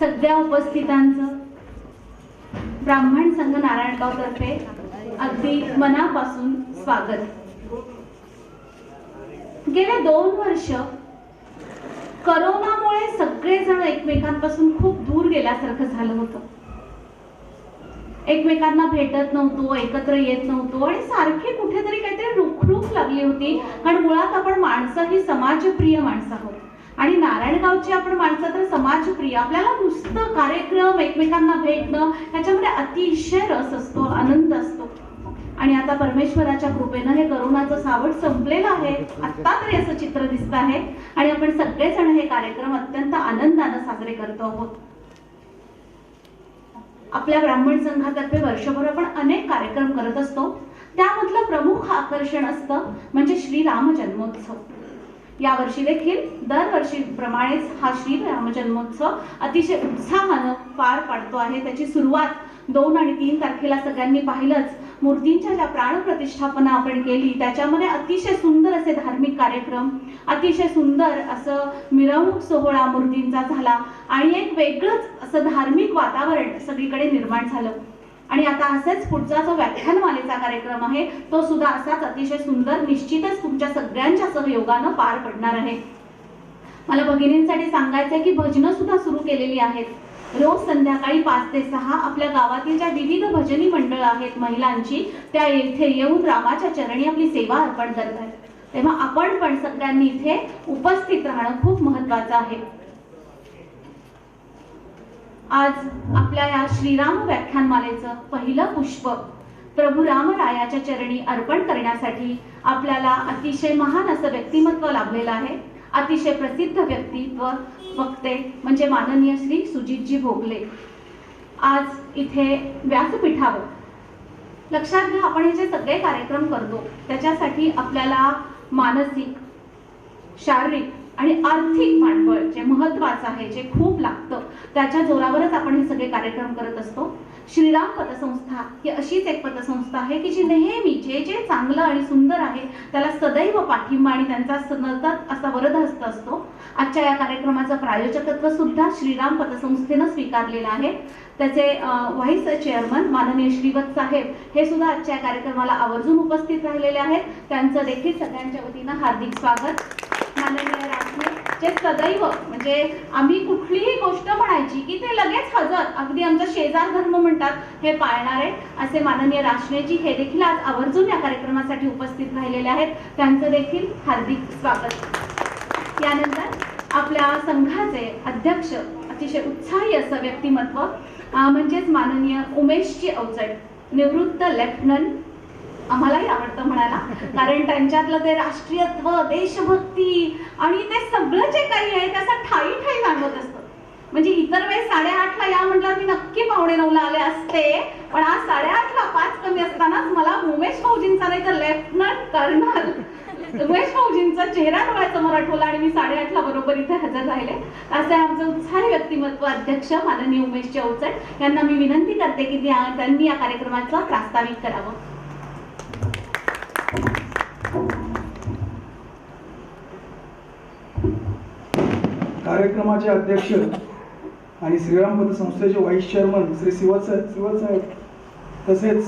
सगळ्या उपस्थितांचं ब्राह्मण संघ नारायणगाव तर्फे अगदी मनापासून स्वागत। गेले 2 वर्ष करोनामुळे सगळेजण एकमेकांपासून खूप दूर गेल्यासारखं झालं होतं। एकमेकांना भेटत नव्हतो, एकत्र येत नव्हतो आणि सारखी कुठेतरी काहीतरी रुखरुख लागली होती। कारण मुळात आपण माणसं ही समाजप्रिय माणसं आहोत आणि नारायणगावची आपण माणसं तर समाजप्रिय। आपल्याला नुसतं कार्यक्रम, एकमेकांना भेटणं याच्यामध्ये अतिशय रस असतो, आनंद असतो। आणि आता परमेश्वराच्या कृपेनं हे करोनाचं सावट संपलेलं आहे, आता तरी असं चित्र दिसत आहे आणि आपण सगळेजण हे कार्यक्रम अत्यंत आनंदाने साजरे करतो आहोत। आपल्या ब्राह्मण संघातर्फे वर्षभर आपण अनेक कार्यक्रम करत असतो, त्यामधलं प्रमुख आकर्षण असतं म्हणजे श्रीराम जन्मोत्सव। यावर्षी देखील दरवर्षीप्रमाणेच हा श्रीराम जन्मोत्सव अतिशय उत्साहानं पार पाडतो आहे। त्याची सुरुवात 2 आणि 3 तारखेला सगळ्यांनी पाहिलंच। मूर्तींच्या ज्या प्राणप्रतिष्ठापना आपण केली त्याच्यामध्ये अतिशय सुंदर असे धार्मिक कार्यक्रम, अतिशय सुंदर असं मिरवणूक सोहळा मूर्तींचा झाला आणि एक वेगळंच असं धार्मिक वातावरण सगळीकडे निर्माण झालं। आणि आता असेच पुढचा जो व्याख्यानमालेचा कार्यक्रम आहे तो सुद्धा असाच अतिशय सुंदर निश्चितच तुमच्या सगळ्यांच्या सहयोगानं पार पडणार आहे। मला भगिनींसाठी सांगायचं आहे की भजनं सुद्धा सुरू केलेली आहेत। रोज संध्याकाळी 5 ते 6 आपल्या गावातील ज्या विविध भजनी मंडळ आहेत महिलांची, त्या इथे येऊन रामाच्या चरणी आपली सेवा अर्पण करत आहेत। तेव्हा आपण पण सगळ्यांनी इथे उपस्थित राहणं खूप महत्त्वाचं आहे। आज आपल्या या श्रीराम व्याख्यानमालेचं पहिलं पुष्प प्रभू रामरायाच्या चरणी अर्पण करण्यासाठी आपल्याला अतिशय महान असं व्यक्तिमत्व लाभलेलं आहे। अतिशय प्रसिद्ध व्यक्तित्व वक्ते म्हणजे माननीय श्री सुजितजी भोगले आज इथे व्यासपीठावर। लक्षात घ्या, आपण हे जे सगळे कार्यक्रम करतो त्याच्यासाठी आपल्याला मानसिक, शारीरिक आणि आर्थिक भांडवल जे महत्त्वाचं आहे, जे खूप लागतं, त्याच्या जोरावरच आपण हे सगळे कार्यक्रम करत असतो। श्रीराम पतसंस्था ही अशीच एक पतसंस्था आहे की जी नेहमी जे जे चांगलं आणि सुंदर आहे त्याला सदैव पाठिंबा आणि त्यांचा सतत असा वरदहस्त असतो। आजच्या या कार्यक्रमाचं प्रायोजकत्व सुद्धा श्रीराम पतसंस्थेनं स्वीकारलेलं आहे। त्याचे व्हाईस चेअरमन माननीय श्रीवत्स साहेब हे सुद्धा आजच्या कार्यक्रमाला आवर्जून उपस्थित राहिलेले आहेत। त्यांचं देखील सगळ्यांच्या वतीनं हार्दिक स्वागत। माननीय रासने जे सदैव म्हणजे आम्ही कुठलीही गोष्ट म्हणायची की ते लगेच हजर, अगदी आमचा शेजार धर्म म्हणतात हे पाळणारे असे माननीय रासनेजी हे देखील आज आवर्जून या कार्यक्रमासाठी उपस्थित राहिलेले आहेत। त्यांचं देखील हार्दिक स्वागत। यानंतर आपल्या संघाचे अध्यक्ष अतिशय उत्साही असं व्यक्तिमत्व म्हणजेच माननीय उमेशजी अवचट, निवृत्त लेफ्टनंट। आम्हालाही आवडतं म्हणायला, कारण त्यांच्यातलं ते राष्ट्रीयत्व, देशभक्ती आणि ते सगळं जे काही आहे त्याचं ठाई ठाई जाणवत असतं। म्हणजे इतर वेळेस 8:30ला या म्हटलं मी नक्की 9:45ला आले असते, पण आज 8:30ला 5 कमी असतानाच मला उमेश भाऊजींचा नाही तर लेफ्टनंट कर्नल उमेश भाऊजींचा चेहरा डोळ्यासमोर आठवला आणि मी 8:30ला बरोबर इथे हजर राहिले। असे आमचं उत्साही व्यक्तिमत्व अध्यक्ष माननीय उमेशजी अवचट यांना मी विनंती करते की त्यांनी या कार्यक्रमाचं प्रास्ताविक करावं। कार्यक्रमाचे अध्यक्ष आणि श्रीराम पतसंस्थेचे व्हाईस चेअरमन श्री शिवत साहेब, तसेच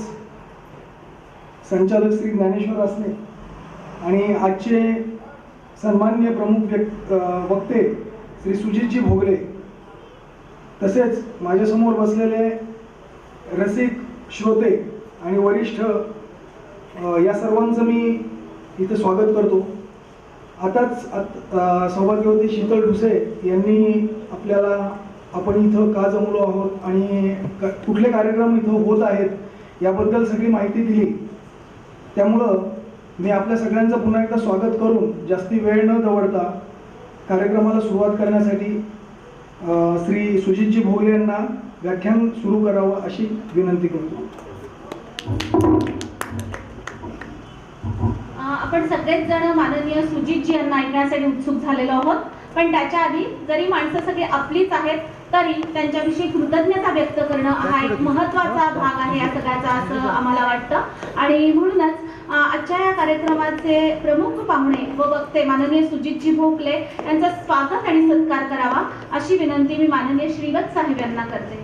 संचालक श्री ज्ञानेश्वर रासने आणि आजचे सन्माननीय प्रमुख वक्ते श्री सुजितजी भोगले, तसेच माझ्यासमोर बसलेले रसिक, श्रोते आणि वरिष्ठ या सर्वांचं मी इथे स्वागत करतो। आताच सौभाग्यवती शीतल ढुसे यांनी आपल्याला आपण इथं का जमलो आहोत आणि कुठले कार्यक्रम इथं होत आहेत याबद्दल सगळी माहिती दिली। त्यामुळं मी आपल्या सगळ्यांचं पुन्हा एकदा स्वागत करून जास्ती वेळ न दवडता कार्यक्रमाला सुरुवात करण्यासाठी श्री सुजितजी भोगले यांना व्याख्यान सुरू करावं अशी विनंती करतो। आपण सगळेच जण माननीय सुजितजी यांना ऐकण्यासाठी उत्सुक झालेलो आहोत, पण त्याच्या आधी जरी माणसं सगळी आपलीच आहेत तरी त्यांच्याविषयी कृतज्ञता व्यक्त करणं हा एक महत्त्वाचा भाग आहे या सगळ्याचा, असं आम्हाला वाटतं. आणि म्हणूनच आजच्या या कार्यक्रमाचे प्रमुख पाहुणे व वक्ते माननीय सुजितजी भोगले यांचं स्वागत आणि सत्कार करावा अशी विनंती मी माननीय श्रीवत्स साहेब यांना करते.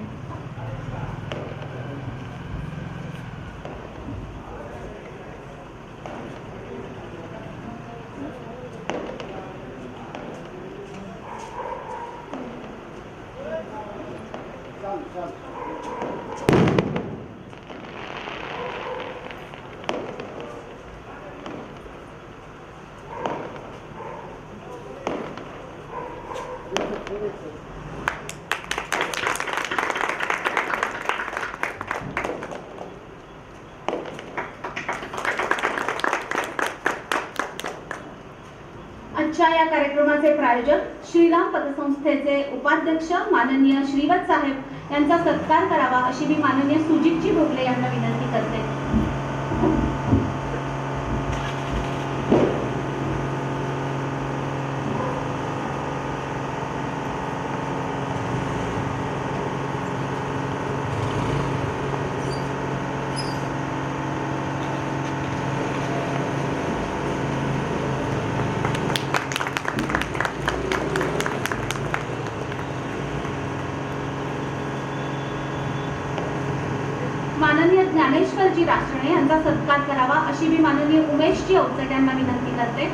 आजच्या या कार्यक्रमाचे प्रायोजक श्रीराम पतसंस्थेचे उपाध्यक्ष माननीय श्रीवत्स साहेब यांचा सत्कार करावा अशी मी माननीय सुजितजी भोगले यांना विनंती करते. माननीय ज्ञानेश्वरजी रासणे यांचा सत्कार करावा अशी मी माननीय उमेशजी अवचट यांना विनंती करते.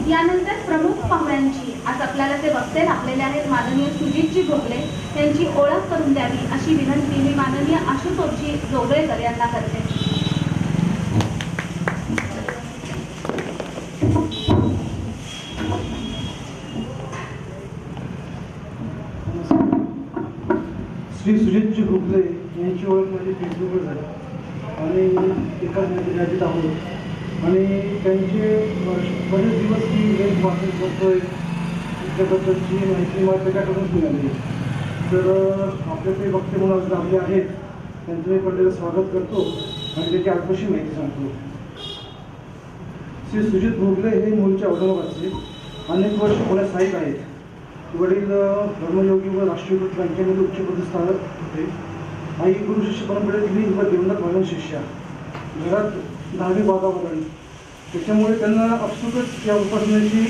यानंतर प्रमुख पाहुण्यांची आज आपल्याला ते वक्ते लाभलेले आहेत माननीय सुजितजी भोगले यांची ओळख करून द्यावी अशी विनंती मी माननीय आशुतोषजी जोगळेकर यांना करते. श्री सुजितजी भोगले यांची ओळख माझी फेसबुकवर झाली आणि एकाच यादीत आहोत आणि त्यांचे बरेच दिवस मी एक वाचन करतोय त्याबद्दलची माहिती मला त्याच्याकडूनच मिळाली. तर आपले ते वक्ते म्हणून आज लाभले आहेत त्यांचं मी पडलेलं स्वागत करतो आणि त्याची अल्पशी माहिती सांगतो. श्री सुजित भोगले हे मूळचे औरंगाबादचे, अनेक वर्ष पुण्यात स्थायिक आहेत. वडील धर्मयोगी व राष्ट्रीयकृत बँकेमध्ये उच्चपदस्थ होते. आई गुरु शिष्य परंपरेतली व देवनाथ वालन शिष्या. घरात 10वी वादावरण त्याच्यामुळे त्यांना आपसुकच या उपासनेची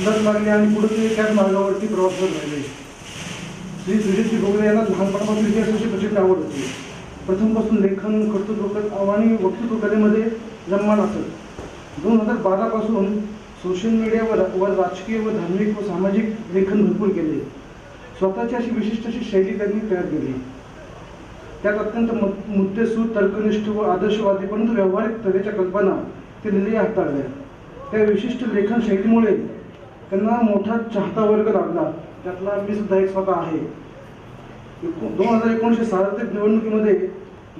लत लागली आणि पुढे ते त्याच मार्गावरती प्रवास करत राहिले. श्री सुजितजी भोगले यांना लहानपणापासून इतिहासाची प्रचंड आवड होती. प्रथमपासून लेखन, कर्तृत्व आणि वक्तृत्व कलेमध्ये जन्मान असत. 2012 पासून सोशल मीडियावर राजकीय व धार्मिक व सामाजिक लेखन भरपूर केले. स्वतःची अशी विशिष्ट अशी शैली त्यांनी तयार केली. त्यात अत्यंत मुद्देसूद, तर्कनिष्ठ व आदर्शवादी परंतु व्यावहारिक तऱ्हेच्या कल्पना ते लिहिल्या हाताळल्या. त्या विशिष्ट लेखन शैलीमुळे त्यांना मोठा चाहता वर्ग लागला, त्यातला मी सुद्धा एक स्वतः आहे. 2019 सार्वत्रिक निवडणुकीमध्ये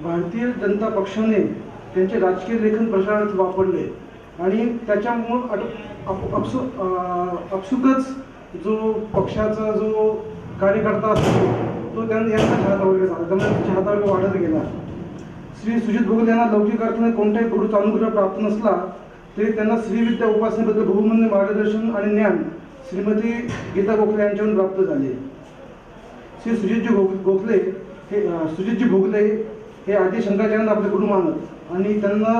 भारतीय जनता पक्षाने त्यांचे राजकीय लेखन प्रचारात वापरले आणि त्याच्यामुळे आपसुकच जो पक्षाचा जो कार्यकर्ता असतो तो त्यांना चाहता वर्ग झाला, त्यामुळे चाहता वर्ग वाढत गेला. श्री सुजित भोगले यांना लौकिक अर्थाने कोणत्याही गुरुचा अनुग्रह प्राप्त नसला तरी त्यांना श्रीविद्या उपासनेबद्दल बहुमूल्य मार्गदर्शन आणि ज्ञान श्रीमती गीता गोखले यांच्याकडून प्राप्त झाले. श्री सुजितजी भोगले हे आदी शंकराचार्यांना आपले गुरु मानत आणि त्यांना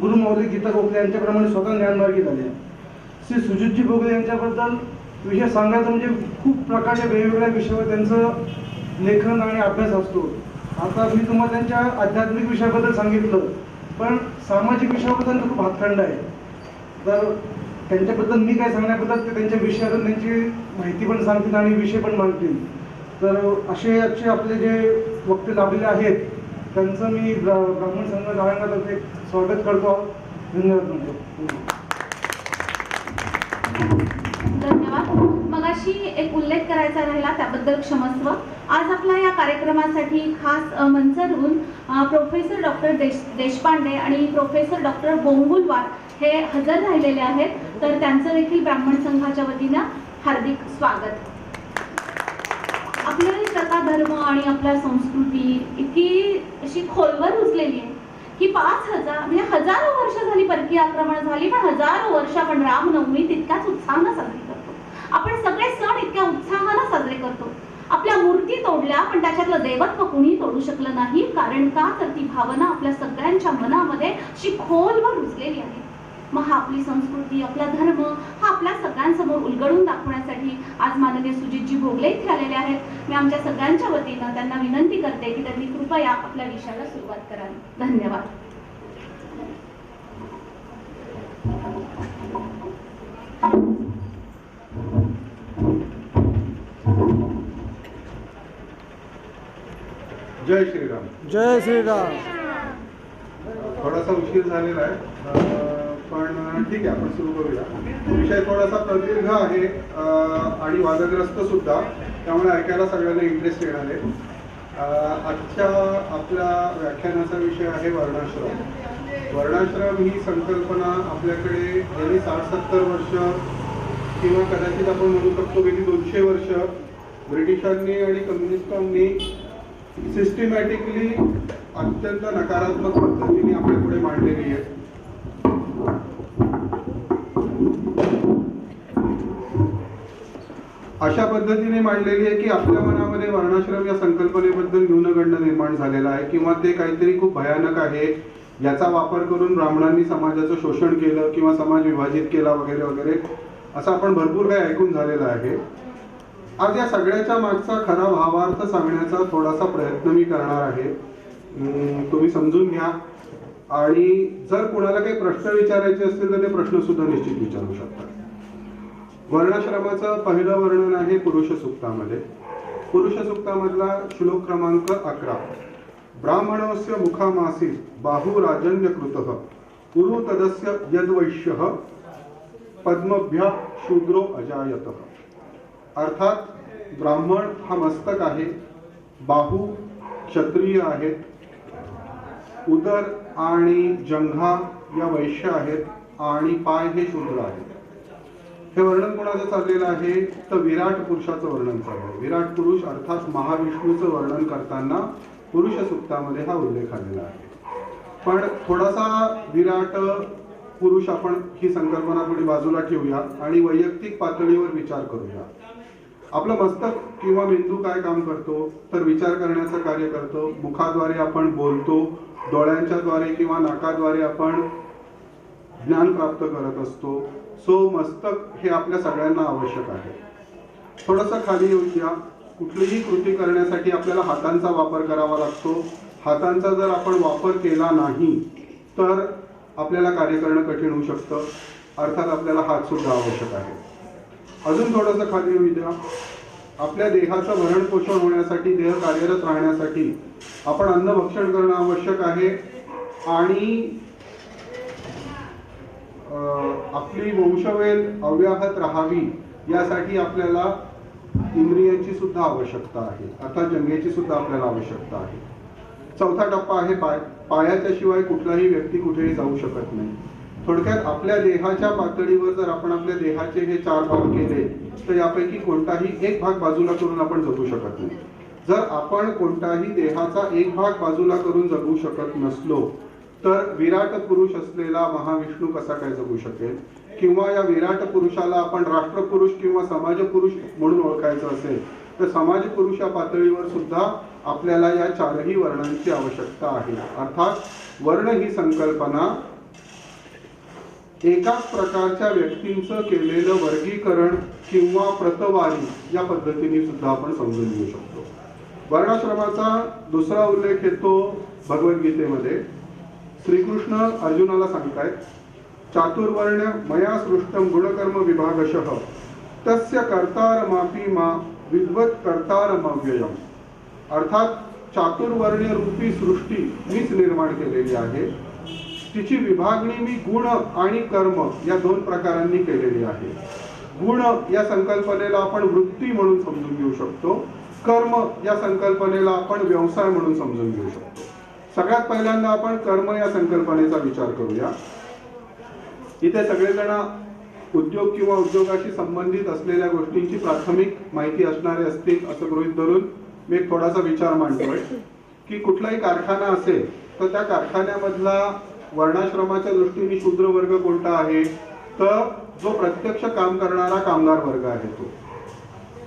गुरु माऊली गीता गोखले यांच्याप्रमाणे स्वतः ज्ञानमार्गी झाले. श्री सुजितजी भोगले यांच्याबद्दल विषय सांगायचं म्हणजे खूप प्रकारच्या वेगवेगळ्या विषयावर त्यांचं लेखन आणि अभ्यास असतो. आता मी तुम्हाला त्यांच्या आध्यात्मिक विषयाबद्दल सांगितलं, पण सामाजिक विषयाबद्दल खूप हातखंड आहे. तर त्यांच्याबद्दल मी काय सांगण्याबद्दल ते त्यांच्या विषयातून त्यांची माहिती पण सांगतील आणि विषय पण मांडतील. तर असे आपले जे वक्ते लाभलेले आहेत त्यांचं मी ब्राह्मण संघ नारायणातर्फे स्वागत करतो. धन्यवाद म्हणतो. धन्यवाद. मगाशी एक उल्लेख करायचा राहिला त्याबद्दल क्षमस्व. आज आपला या कार्यक्रमासाठी खास मंचावरून प्रोफेसर डॉक्टर देशपांडे आणि प्रोफेसर डॉक्टर बोंगुलवार हे हजर राहिलेले आहेत, तर त्यांचं देखील ब्राह्मण संघाच्या वतीनं हार्दिक स्वागत. आपली प्रथा, धर्म आणि आपल्या संस्कृती इतकी अशी खोलवर रुजलेली आहे की 5000 म्हणजे हजारो वर्ष झाली परकीय आक्रमण झाली, पण हजारो वर्ष आपण रामनवमी तितक्याच उत्साहानं साजरी करतो. आपण सगळे सण इतक्या उत्साहानं साजरे करतो. आपल्या मूर्ती तोडल्या, पण त्याच्यातलं देवत्व कुणी तोडू शकलं नाही. कारण का, तर ती भावना आपल्या सगळ्यांच्या मनामध्ये अशी खोलवर रुजलेली आहे. मग हा आपली संस्कृती, आपला धर्म हा आपल्या सगळ्यांसमोर उलगडून दाखवण्यासाठी आज माननीय सुजितजी भोगले इथे आलेले आहेत. मी आमच्या सगळ्यांच्या वतीनं त्यांना विनंती करते की त्यांनी कृपया आपल्या विषयाला सुरुवात करावी. धन्यवाद. जय श्रीराम. जय श्रीराम. थोडासा उशीर झालेला आहे, पण ठीक आहे, आपण सुरू करूया. विषय थोडासा प्रदीर्घ आहे आणि वादग्रस्त सुद्धा, त्यामुळे ऐकायला सगळ्यांना इंटरेस्ट येणार आहे. आजच्या आपल्या व्याख्यानाचा विषय आहे वर्णाश्रम. वर्णाश्रम ही संकल्पना आपल्याकडे गेली 60-70 वर्ष किंवा कदाचित आपण म्हणू शकतो गेली 200 वर्ष ब्रिटिशांनी आणि कम्युनिस्टांनी सिस्टमॅटिकली अत्यंत नकारात्मक पद्धतीने आपल्या पुढे मांडलेली आहे. अशा पद्धतीने मांडलेली आहे की आपल्या मनामध्ये वर्णाश्रम या संकल्पनेबद्दल न्यूनगंड निर्माण झालेला आहे किंवा ते काहीतरी खूप भयानक आहे, याचा वापर करून ब्राह्मणांनी समाजाचं शोषण केलं किंवा समाज विभाजित केला वगैरे वगैरे, असं आपण भरपूर काही ऐकून झालेलं आहे. आज या सगळ्याच्या मागचा खरा भावार्थ सांगण्याचा थोडासा प्रयत्न मी करणार आहे. तुम्ही समजून घ्या आणि जर कोणाला काही प्रश्न विचारायचे असतील तर ते प्रश्न सुद्धा निश्चित विचारू शकता. वर्णाश्रमाचं पहिलं वर्णन आहे पुरुष सूक्तामध्ये. पुरुष सूक्तामधला श्लोक क्रमांक 11. ब्राह्मणस्य मुखामासीत् बाहू राजन्यकृतः कुरु तदस्य यद्वैश्यः पद्मभ्य शूद्रो अजायतः. अर्थात ब्राह्मण हा मस्तक आहे, बाहू क्षत्रिय आहेत, उदर आणि जंघा या वैश्य आहेत आणि पाय हे शूद्र आहेत. हे वर्णन कोणाचं चाललेलं आहे, तर विराट पुरुषाचं वर्णन चाललं आहे. विराट पुरुष अर्थात महाविष्णूचं वर्णन करताना पुरुष सूक्तामध्ये हा उल्लेख आलेला आहे. पण थोडासा विराट पुरुष आपण ही संकल्पना थोडी बाजूला ठेवूया आणि वैयक्तिक पातळीवर विचार करूया. आपलं मस्तक किंवा मेंदू काय काम करतो, तर विचार करण्याचं कार्य करतो. मुखाद्वारे आपण बोलतो, डोळ्यांच्या द्वारे किंवा नाकाद्वारे आपण ज्ञान प्राप्त करत असतो. सो मस्तक हे आपल्या सगळ्यांना आवश्यक आहे. थोडंसं खाली येऊया. कुठलीही कृती करण्यासाठी आपल्याला हातांचा वापर करावा लागतो. हातांचा जर आपण वापर केला नाही तर आपल्याला कार्य करणं कठीण होऊ शकतं. अर्थात आपल्याला हात सुद्धा आवश्यक आहे. अजून थोडंसं खाली येऊया. आपल्या देहाचं भरण पोषण होण्यासाठी, देह कार्यरत राहण्यासाठी आपण अन्न भक्षण करणं आवश्यक आहे आणि आपली वंशवेल अव्याहत राहावी यासाठी आपल्याला इंद्रियांची सुद्धा आवश्यकता आहे, अर्थात जंगेची सुद्धा आपल्याला आवश्यकता आहे. चौथा टप्पा आहे पाय. पायाच्या शिवाय कुठलाही व्यक्ती कुठेही जाऊ शकत नाही. थोडक्यात आपल्या देहाच्या पातळीवर जर आपण आपल्या देहाचे हे 4 भाग केले तर यापैकी कोणताही एक भाग बाजूला करून आपण जगू शकत नाही. जर आपण कोणताही देहाचा एक भाग बाजूला करून जगू शकत नसलो तर विराट पुरुष असलेला महाविष्णू कसा काय जगू शकेल, किंवा या विराट पुरुषाला आपण राष्ट्रपुरुष किंवा समाजपुरुष म्हणून ओळखायचं असेल तर समाजपुरुष या पातळीवर सुद्धा आपल्याला या 4ही वर्णांची आवश्यकता आहे. अर्थात वर्ण ही संकल्पना एकाच प्रकारच्या व्यक्तींचं केलेलं वर्गीकरण किंवा प्रतवारी या पद्धतीने सुद्धा आपण समजून घेऊ शकतो. वर्णाश्रमाचा दुसरा उल्लेख येतो भगवद्गीतेमध्ये. श्रीकृष्ण अर्जुनाला सांगतायत, चातुर्वर्ण्य मया सृष्टम गुणकर्म विभागशः तस्य कर्तारमापि मा विद्वत् कर्तारमव्ययम्. अर्थात चातुर्वर्ण्य रूपी सृष्टी मीच निर्माण केलेली आहे. तिची विभागणी मी गुण आणि कर्म या 2 प्रकारांनी केलेली आहे. गुण या संकल्पनेला आपण वृत्ती म्हणून समजून घेऊ शकतो. कर्म या संकल्पनेला आपण व्यवसाय म्हणून समजून घेऊ शकतो. सगळ्यात पहिल्यांदा आपण कर्म या संकल्पनेचा विचार करूया. इथे सगळेजण उद्योग किंवा उद्योगाशी संबंधित असलेल्या गोष्टींची प्राथमिक माहिती असणारे असतील असं गृहीत धरून मी एक थोडासा विचार मांडतोय की कुठलाही कारखाना असेल तर त्या कारखान्यामधला वर्णाश्रमाच्या दृष्टीने शूद्र वर्ग कोणता आहे, तर जो प्रत्यक्ष काम करणारा कामगार वर्ग आहे तो.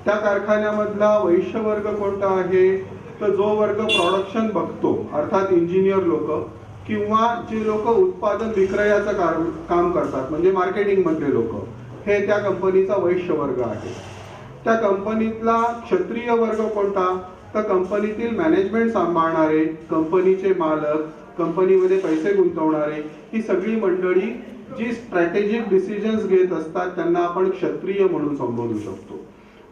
त्या कारखान्यामधला वैश्य वर्ग कोणता आहे, तर जो वर्ग प्रोडक्शन बघतो, अर्थात इंजिनियर लोक किंवा जे लोक उत्पादन विक्रयाचं काम करतात म्हणजे मार्केटिंग मधले लोक, हे त्या कंपनीचा वैश्य वर्ग आहे. त्या कंपनीतला क्षत्रिय वर्ग कोणता, तर कंपनीतील मॅनेजमेंट सांभाळणारे, कंपनीचे मालक, कंपनीमध्ये पैसे गुंतवणारे, ही सगळी मंडळी जी स्ट्रॅटेजिक डिसिजन्स घेत असतात त्यांना आपण क्षत्रिय म्हणून संबोधू शकतो.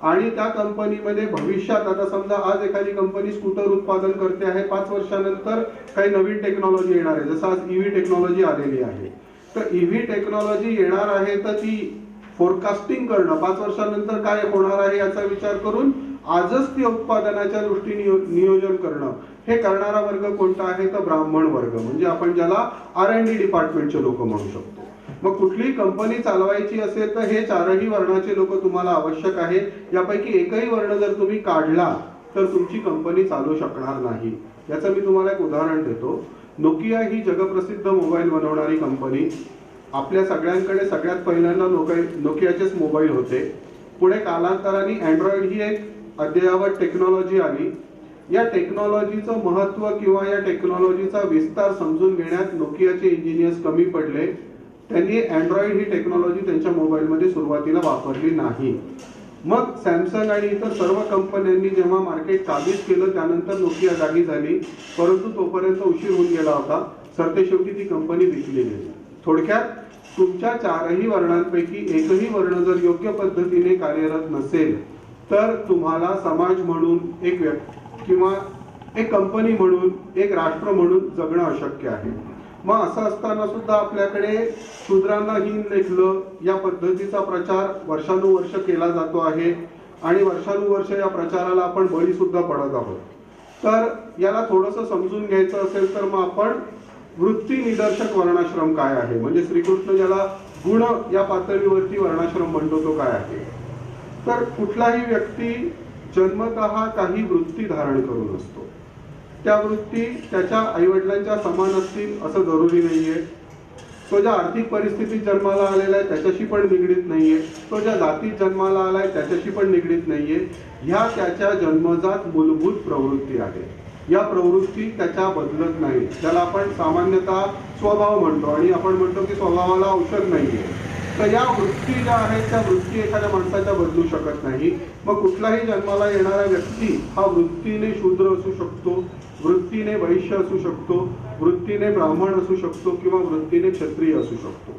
आणि त्या कंपनीमध्ये भविष्यात, आता समजा आज एखादी कंपनी स्कूटर उत्पादन करते आहे, 5 वर्षानंतर काही नवीन टेक्नॉलॉजी येणार आहे, जसं आज ईव्ही टेक्नॉलॉजी आलेली आहे. तर ईव्ही टेक्नॉलॉजी येणार आहे तर ती फोरकास्टिंग करणं, 5 वर्षानंतर काय होणार आहे याचा विचार करून आजच ती उत्पादनाच्या दृष्टीने नियोजन करणं, हे करणारा वर्ग कोणता आहे, तर ब्राह्मण वर्ग, म्हणजे आपण ज्याला R&D डिपार्टमेंटचे लोक म्हणू शकतो. मग कुठलीही कंपनी चालवायची असेल तर हे 4ही वर्णाचे लोक तुम्हाला आवश्यक आहे. यापैकी एकही वर्ण जर तुम्ही काढला तर तुमची कंपनी चालू शकणार नाही. याचं मी तुम्हाला एक उदाहरण देतो. नोकिया ही जगप्रसिद्ध मोबाईल बनवणारी कंपनी. आपल्या सगळ्यांकडे सगळ्यात पहिल्यांदा नोकियाचेच मोबाईल होते. पुढे कालांतराने अँड्रॉइड ही एक अद्ययावत टेक्नॉलॉजी आली. या टेक्नॉलॉजीचं महत्त्व किंवा या टेक्नॉलॉजीचा विस्तार समजून घेण्यात नोकियाचे इंजिनियर्स कमी पडले. त्यांनी अँड्रॉइड ही टेक्नॉलॉजी त्यांच्या मोबाईलमध्ये सुरुवातीला वापरली नाही. मग सॅमसंग आणि इतर सर्व कंपन्यांनी जेव्हा मार्केट काबीज केलं त्यानंतर नोकिया जागी झाली, परंतु तोपर्यंत उशीर होऊन गेला होता. सरते शेवटी ती कंपनी विकली गेली. थोडक्यात तुमच्या 4ही वर्णांपैकी एकही वर्ण जर योग्य पद्धतीने कार्यरत नसेल तर तुम्हाला समाज म्हणून, एक व्यक्ती किंवा एक कंपनी म्हणून, एक राष्ट्र म्हणून जगणं अशक्य आहे. मग असं असताना सुद्धा आपल्याकडे शूद्रांना हीन लेखलं या पद्धतीचा प्रचार वर्षानुवर्ष केला जातो आहे आणि वर्षानुवर्ष या प्रचाराला आपण बळी सुद्धा पडत आहोत. तर याला थोडंसं समजून घ्यायचं असेल तर मग आपण वृत्ती निदर्शक वर्णाश्रम काय आहे, म्हणजे श्रीकृष्ण ज्याला गुण या पातळीवरती वर्णाश्रम म्हणतो तो काय आहे. तर कुठलाही व्यक्ती जन्मतः काही वृत्ती धारण करून असतो. त्या वृत्ती त्याच्या आईवडिलांच्या समान असतील असं जरुरी नाहीये. तो ज्या आर्थिक परिस्थितीत जन्माला आलेला आहे त्याच्याशी पण निगडीत नाहीये. तो ज्या जातीत जन्माला आलाय त्याच्याशी पण निगडीत नाहीये. ह्या त्याच्या जन्मजात मूलभूत प्रवृत्ती आहे. या प्रवृत्ती त्याच्या बदलत नाही. त्याला आपण सामान्यतः स्वभाव म्हणतो आणि आपण म्हणतो की स्वभावाला औषध नाहीये. तर या वृत्ती ज्या आहेत त्या वृत्ती एखाद्या माणसाच्या बदलू शकत नाही. मग कुठलाही जन्माला येणारा व्यक्ती हा वृत्तीने शूद्र असू शकतो, वृत्तीने वैश्य असू शकतो, वृत्तीने ब्राह्मण असू शकतो किंवा वृत्तीने क्षत्रिय असू शकतो.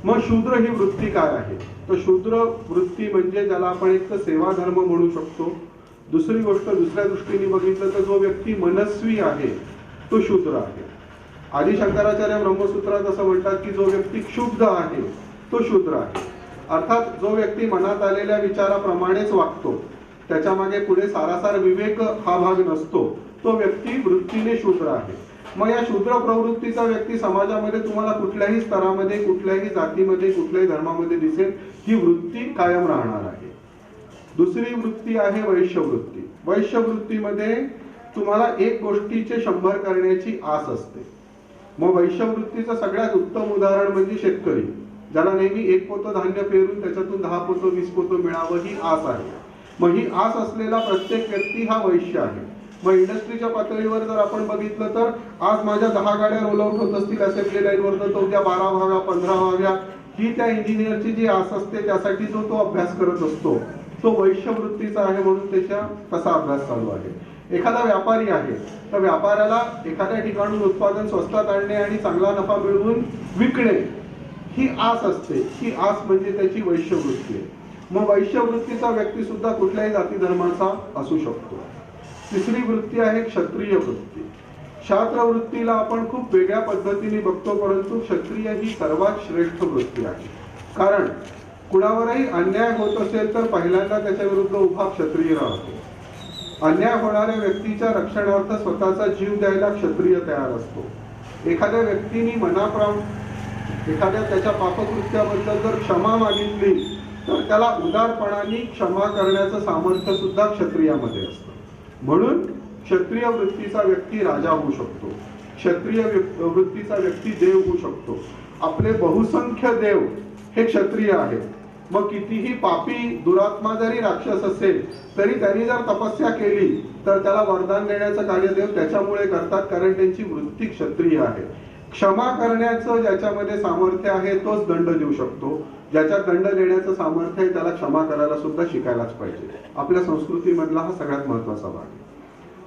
मग शूद्र ही वृत्ती काय आहे, तर शूद्र वृत्ती म्हणजे ज्याला आपण एक तर सेवा धर्म म्हणू शकतो. दुसरी गोष्ट दुसऱ्या दृष्टीने बघितलं तर जो व्यक्ती मनस्वी आहे तो शूद्र आहे. आदि शंकराचार्य ब्रह्मसूत्रात असं म्हणतात की जो व्यक्ती क्षुब्ध आहे तो शूद्र आहे. अर्थात जो व्यक्ती मनात आलेल्या विचाराप्रमाणेच वागतो, त्याच्या मागे पुढे सारासार विवेक हा भाग नसतो, तो व्यक्ती वृत्तीने शूद्र आहे. मग या शूद्र प्रवृत्तीचा व्यक्ती समाजामध्ये तुम्हाला कुठल्याही स्तरामध्ये, कुठल्याही जातीमध्ये, कुठल्याही धर्मामध्ये दिसेल, ही वृत्ती कायम राहणार आहे. दुसरी वृत्ती आहे वैश्य वृत्ती. वैश्य वृत्तीमध्ये तुम्हाला एक गोष्टीचे 100 करण्याची आस असते. मग वैश्य वृत्तीचं सगळ्यात उत्तम उदाहरण म्हणजे शेतकरी, ज्याला नेहमी 1 पोतं धान्य पेरून त्याच्यातून 10 पोतं 20 पोतं मिळावं ही आस आहे. मग ही आस असलेला प्रत्येक व्यक्ती हा वैश्य आहे. मग इंडस्ट्रीच्या पातळीवर जर आपण बघितलं तर आज माझ्या 10 गाड्या रोल आउट होत असतील असेंब्ली लाईनवर, तर तो उद्या 12 व्हाव्या 15 व्हाव्या ही त्या इंजिनियरची जी आस असते त्यासाठी जो तो अभ्यास करत असतो तो वैश्य वृत्तीचा आहे, म्हणून त्याच्या तसा अभ्यास चालू आहे. एखादा व्यापारी आहे तर व्यापाऱ्याला एखाद्या ठिकाणून उत्पादन स्वस्तात आणणे आणि चांगला नफा मिळवून विकणे ही आस असते. ही आस म्हणजे त्याची वैश्य वृत्ती आहे. मग वैश्य वृत्तीचा व्यक्ती सुद्धा कुठल्याही जाती धर्माचा असू शकतो. तिसरी वृत्ती आहे क्षत्रिय वृत्ती. क्षात्र वृत्तीला आपण खूप वेगळ्या पद्धतीने बघतो, परंतु क्षत्रिय ही सर्वात श्रेष्ठ वृत्ती आहे. कारण कुणावरही अन्याय होत असेल तर पहिल्यांदा त्याच्या विरुद्ध उभा क्षत्रिय राहतो. अन्याय होणाऱ्या व्यक्तीच्या रक्षणार्थ स्वतःचा जीव द्यायला क्षत्रिय तयार असतो. एखाद्या व्यक्तीने एखाद्या त्याच्या पापकृत्याबद्दल जर क्षमा मागितली तर त्याला उदारपणाने क्षमा करण्याचं सामर्थ्य सुद्धा क्षत्रियामध्ये असतं. म्हणून क्षत्रिय वृत्तीचा व्यक्ती राजा होऊ शकतो, क्षत्रिय वृत्तीचा व्यक्ती देव होऊ शकतो. आपले बहुसंख्य देव हे क्षत्रिय आहेत. मग कितीही पापी दुरात्मा जरी राक्षस असेल तरी त्यांनी जर तपस्या केली तर त्याला वरदान देण्याचं कार्य देव त्याच्यामुळे करतात, कारण त्यांची वृत्ती क्षत्रिय आहे. क्षमा करण्याचं ज्याच्यामध्ये सामर्थ्य आहे तोच दंड देऊ शकतो. ज्याच्यात दंड देण्याचं सामर्थ्य आहे त्याला क्षमा करायला सुद्धा शिकायलाच पाहिजे. आपल्या संस्कृतीमधला हा सगळ्यात महत्वाचा भाग आहे.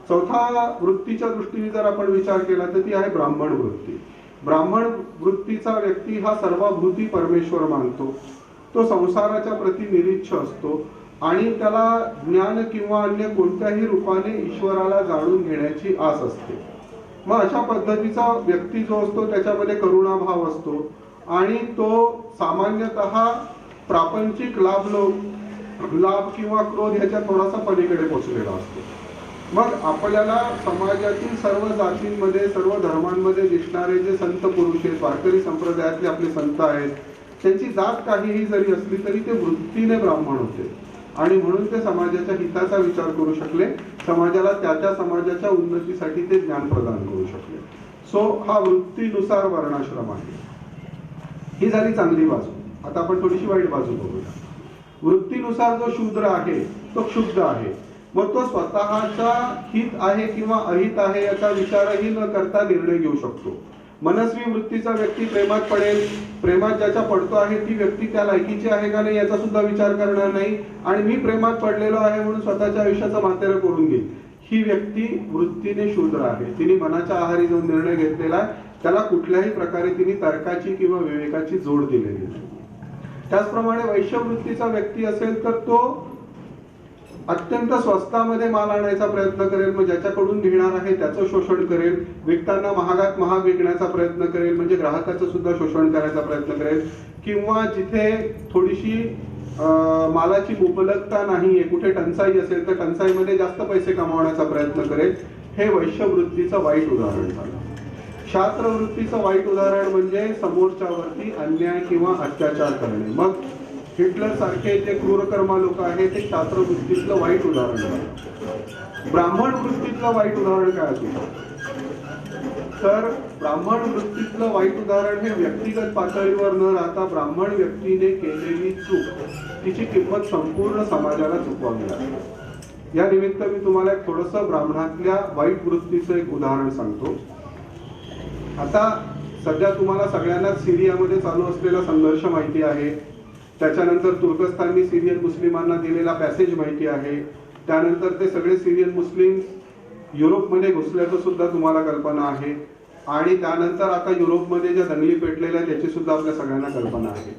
चौथा वृत्तीच्या दृष्टीने जर आपण विचार केला तर ती आहे ब्राह्मण वृत्ती. ब्राह्मण वृत्तीचा व्यक्ती हा सर्वभूती परमेश्वर मानतो. तो संसाराच्या प्रती निरीच्छ असतो आणि त्याला ज्ञान किंवा अन्य कोणत्याही रूपाने ईश्वराला जाणून घेण्याची आस असते. मग अशा पद्धतीचा व्यक्ती जो असतो त्याच्यामध्ये करुणाभाव असतो आणि तो सामान्यतः प्रापंचिक लाभ किंवा क्रोध ह्याच्या थोडासा पलीकडे पोचलेला असतो. मग आपल्याला समाजातील सर्व जातींमध्ये, सर्व धर्मांमध्ये दिसणारे जे संत पुरुष आहेत, वारकरी संप्रदायातले आपले संत आहेत, त्यांची जात काहीही जरी असली तरी ते वृत्तीने ब्राह्मण होते आणि म्हणून ते समाजाच्या हिताचा विचार करू शकले, समाजाला त्या समाजाच्या उन्नतीसाठी ते ज्ञान प्रदान करू शकले. सो हा वृत्तीनुसार वर्णाश्रम आहे. ही झाली चांगली बाजू. आता आपण थोडीशी वाईट बाजू बघूया. वृत्तीनुसार जो शूद्र आहे तो क्षुब्ध आहे. मग तो स्वतःचा हित आहे किंवा अहित आहे याचा विचारही न करता निर्णय घेऊ शकतो. मनस्वी वृत्तीचा व्यक्ती प्रेमात पडेल, प्रेमात ज्याच्या पडतो आहे ती व्यक्ती त्या लायकीची आहे का नाही याचा सुद्धा विचार करणार नाही आणि मी प्रेमात पडलेलो आहे म्हणून स्वतःच्या आयुष्याचं मातेरं करून घेईल. ही व्यक्ती वृत्तीने शूद्र आहे. तिने मनाच्या आहारी जो निर्णय घेतलेला आहे त्याला कुठल्याही प्रकारे तिने तर्काची किंवा विवेकाची जोड दिलेली नाही. त्याचप्रमाणे वैश्यवृत्तीचा व्यक्ती असेल तर तो अत्यंत स्वस्तामध्ये माल आणायचा प्रयत्न करेल. मग ज्याच्याकडून घेणार आहे त्याचं शोषण करेल, विकताना महागात महाग विकण्याचा प्रयत्न करेल, म्हणजे ग्राहकाचं सुद्धा शोषण करायचा प्रयत्न करेल. किंवा जिथे थोडीशी मालाची उपलब्धता नाहीये, कुठे टंचाई असेल तर टंचाईमध्ये जास्त पैसे कमावण्याचा प्रयत्न करेल. हे वैश्यवृत्तीचं वाईट उदाहरण झालं. क्षात्रवृत्तीचं वाईट उदाहरण म्हणजे समोरच्यावरती अन्याय किंवा अत्याचार करणे. मग हिटलर सारखे जे क्रूरकर्मा लोक आहेत ते क्षात्रवृत्तीतलं वाईट उदाहरण आहे. ब्राह्मण वृत्तीतलं वाईट उदाहरण काय असू शकतं तर ब्राह्मण वृत्तीतलं वाईट उदाहरण हे व्यक्तिगत पातळीवर न राहता ब्राह्मण व्यक्तीने केलेली चूक, तिची किंमत संपूर्ण समाजाला चुकवावी लागते. या निमित्त मी तुम्हाला एक थोडंसं ब्राह्मणातल्या वाईट वृत्तीचं एक उदाहरण सांगतो. आता सध्या तुम्हाला सगळ्यांना सिरियामध्ये चालू असलेला संघर्ष माहिती आहे. त्याच्यानंतर तुर्कस्ताननी सिरियन मुस्लिमांना दिलेला पॅसेज माहिती आहे. त्यानंतर ते सगळे सिरियन मुस्लिम युरोपमध्ये घुसल्याचं सुद्धा तुम्हाला कल्पना आहे. आणि त्यानंतर आता युरोपमध्ये ज्या दंगली पेटलेल्या त्याची सुद्धा आपल्या सगळ्यांना कल्पना आहे.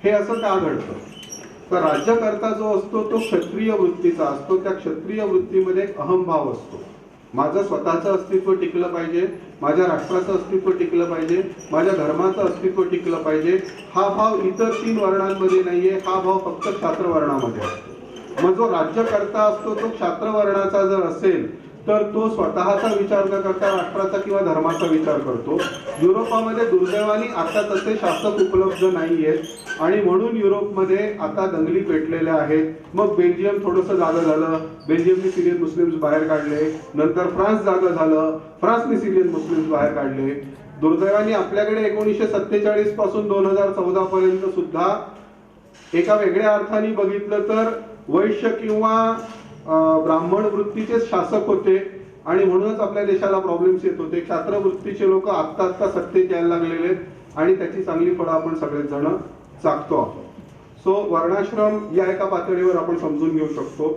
हे असं का घडतं तर राज्यकर्ता जो असतो तो क्षत्रिय वृत्तीचा असतो. त्या क्षत्रिय वृत्तीमध्ये एक अहंभाव असतो. माझं स्वतःचं अस्तित्व टिकलं पाहिजे, माझ्या राष्ट्राचं अस्तित्व टिकलं पाहिजे, माझ्या धर्माचं अस्तित्व टिकलं पाहिजे. हा भाव इतर 3 वर्णांमध्ये नाहीये, हा भाव फक्त क्षात्र वर्णामध्ये असतो. मग जो राज्यकर्ता असतो तो क्षात्र वर्णाचा जर असेल तर तो स्वतःचा विचार न करता राष्ट्राचा किंवा धर्माचा विचार करतो. युरोपामध्ये दुर्दैवाने आता तसे शासक उपलब्ध नाहीयेत आणि म्हणून युरोपमध्ये आता दंगली पेटलेल्या आहेत. मग बेल्जियम थोडंसं जागं झालं, बेल्जियमने सिरियन मुस्लिम्स बाहेर काढले. नंतर फ्रान्स जागं झालं, फ्रान्सने सिरियन मुस्लिम्स बाहेर काढले. दुर्दैवाने आपल्याकडे 1947 पासून 2014 पर्यंत सुद्धा एका वेगळ्या अर्थाने बघितलं तर वैश्य किंवा ब्राह्मण वृत्तीचे शासक होते आणि म्हणूनच आपल्या देशाला प्रॉब्लेम्स येत होते. क्षात्र वृत्तीचे लोक आत्ता सत्तेत यायला लागलेले आहेत आणि त्याची चांगली फळं आपण सगळेच जण चाकतो आहोत. सो वर्णाश्रम या एका पातळीवर आपण समजून घेऊ शकतो.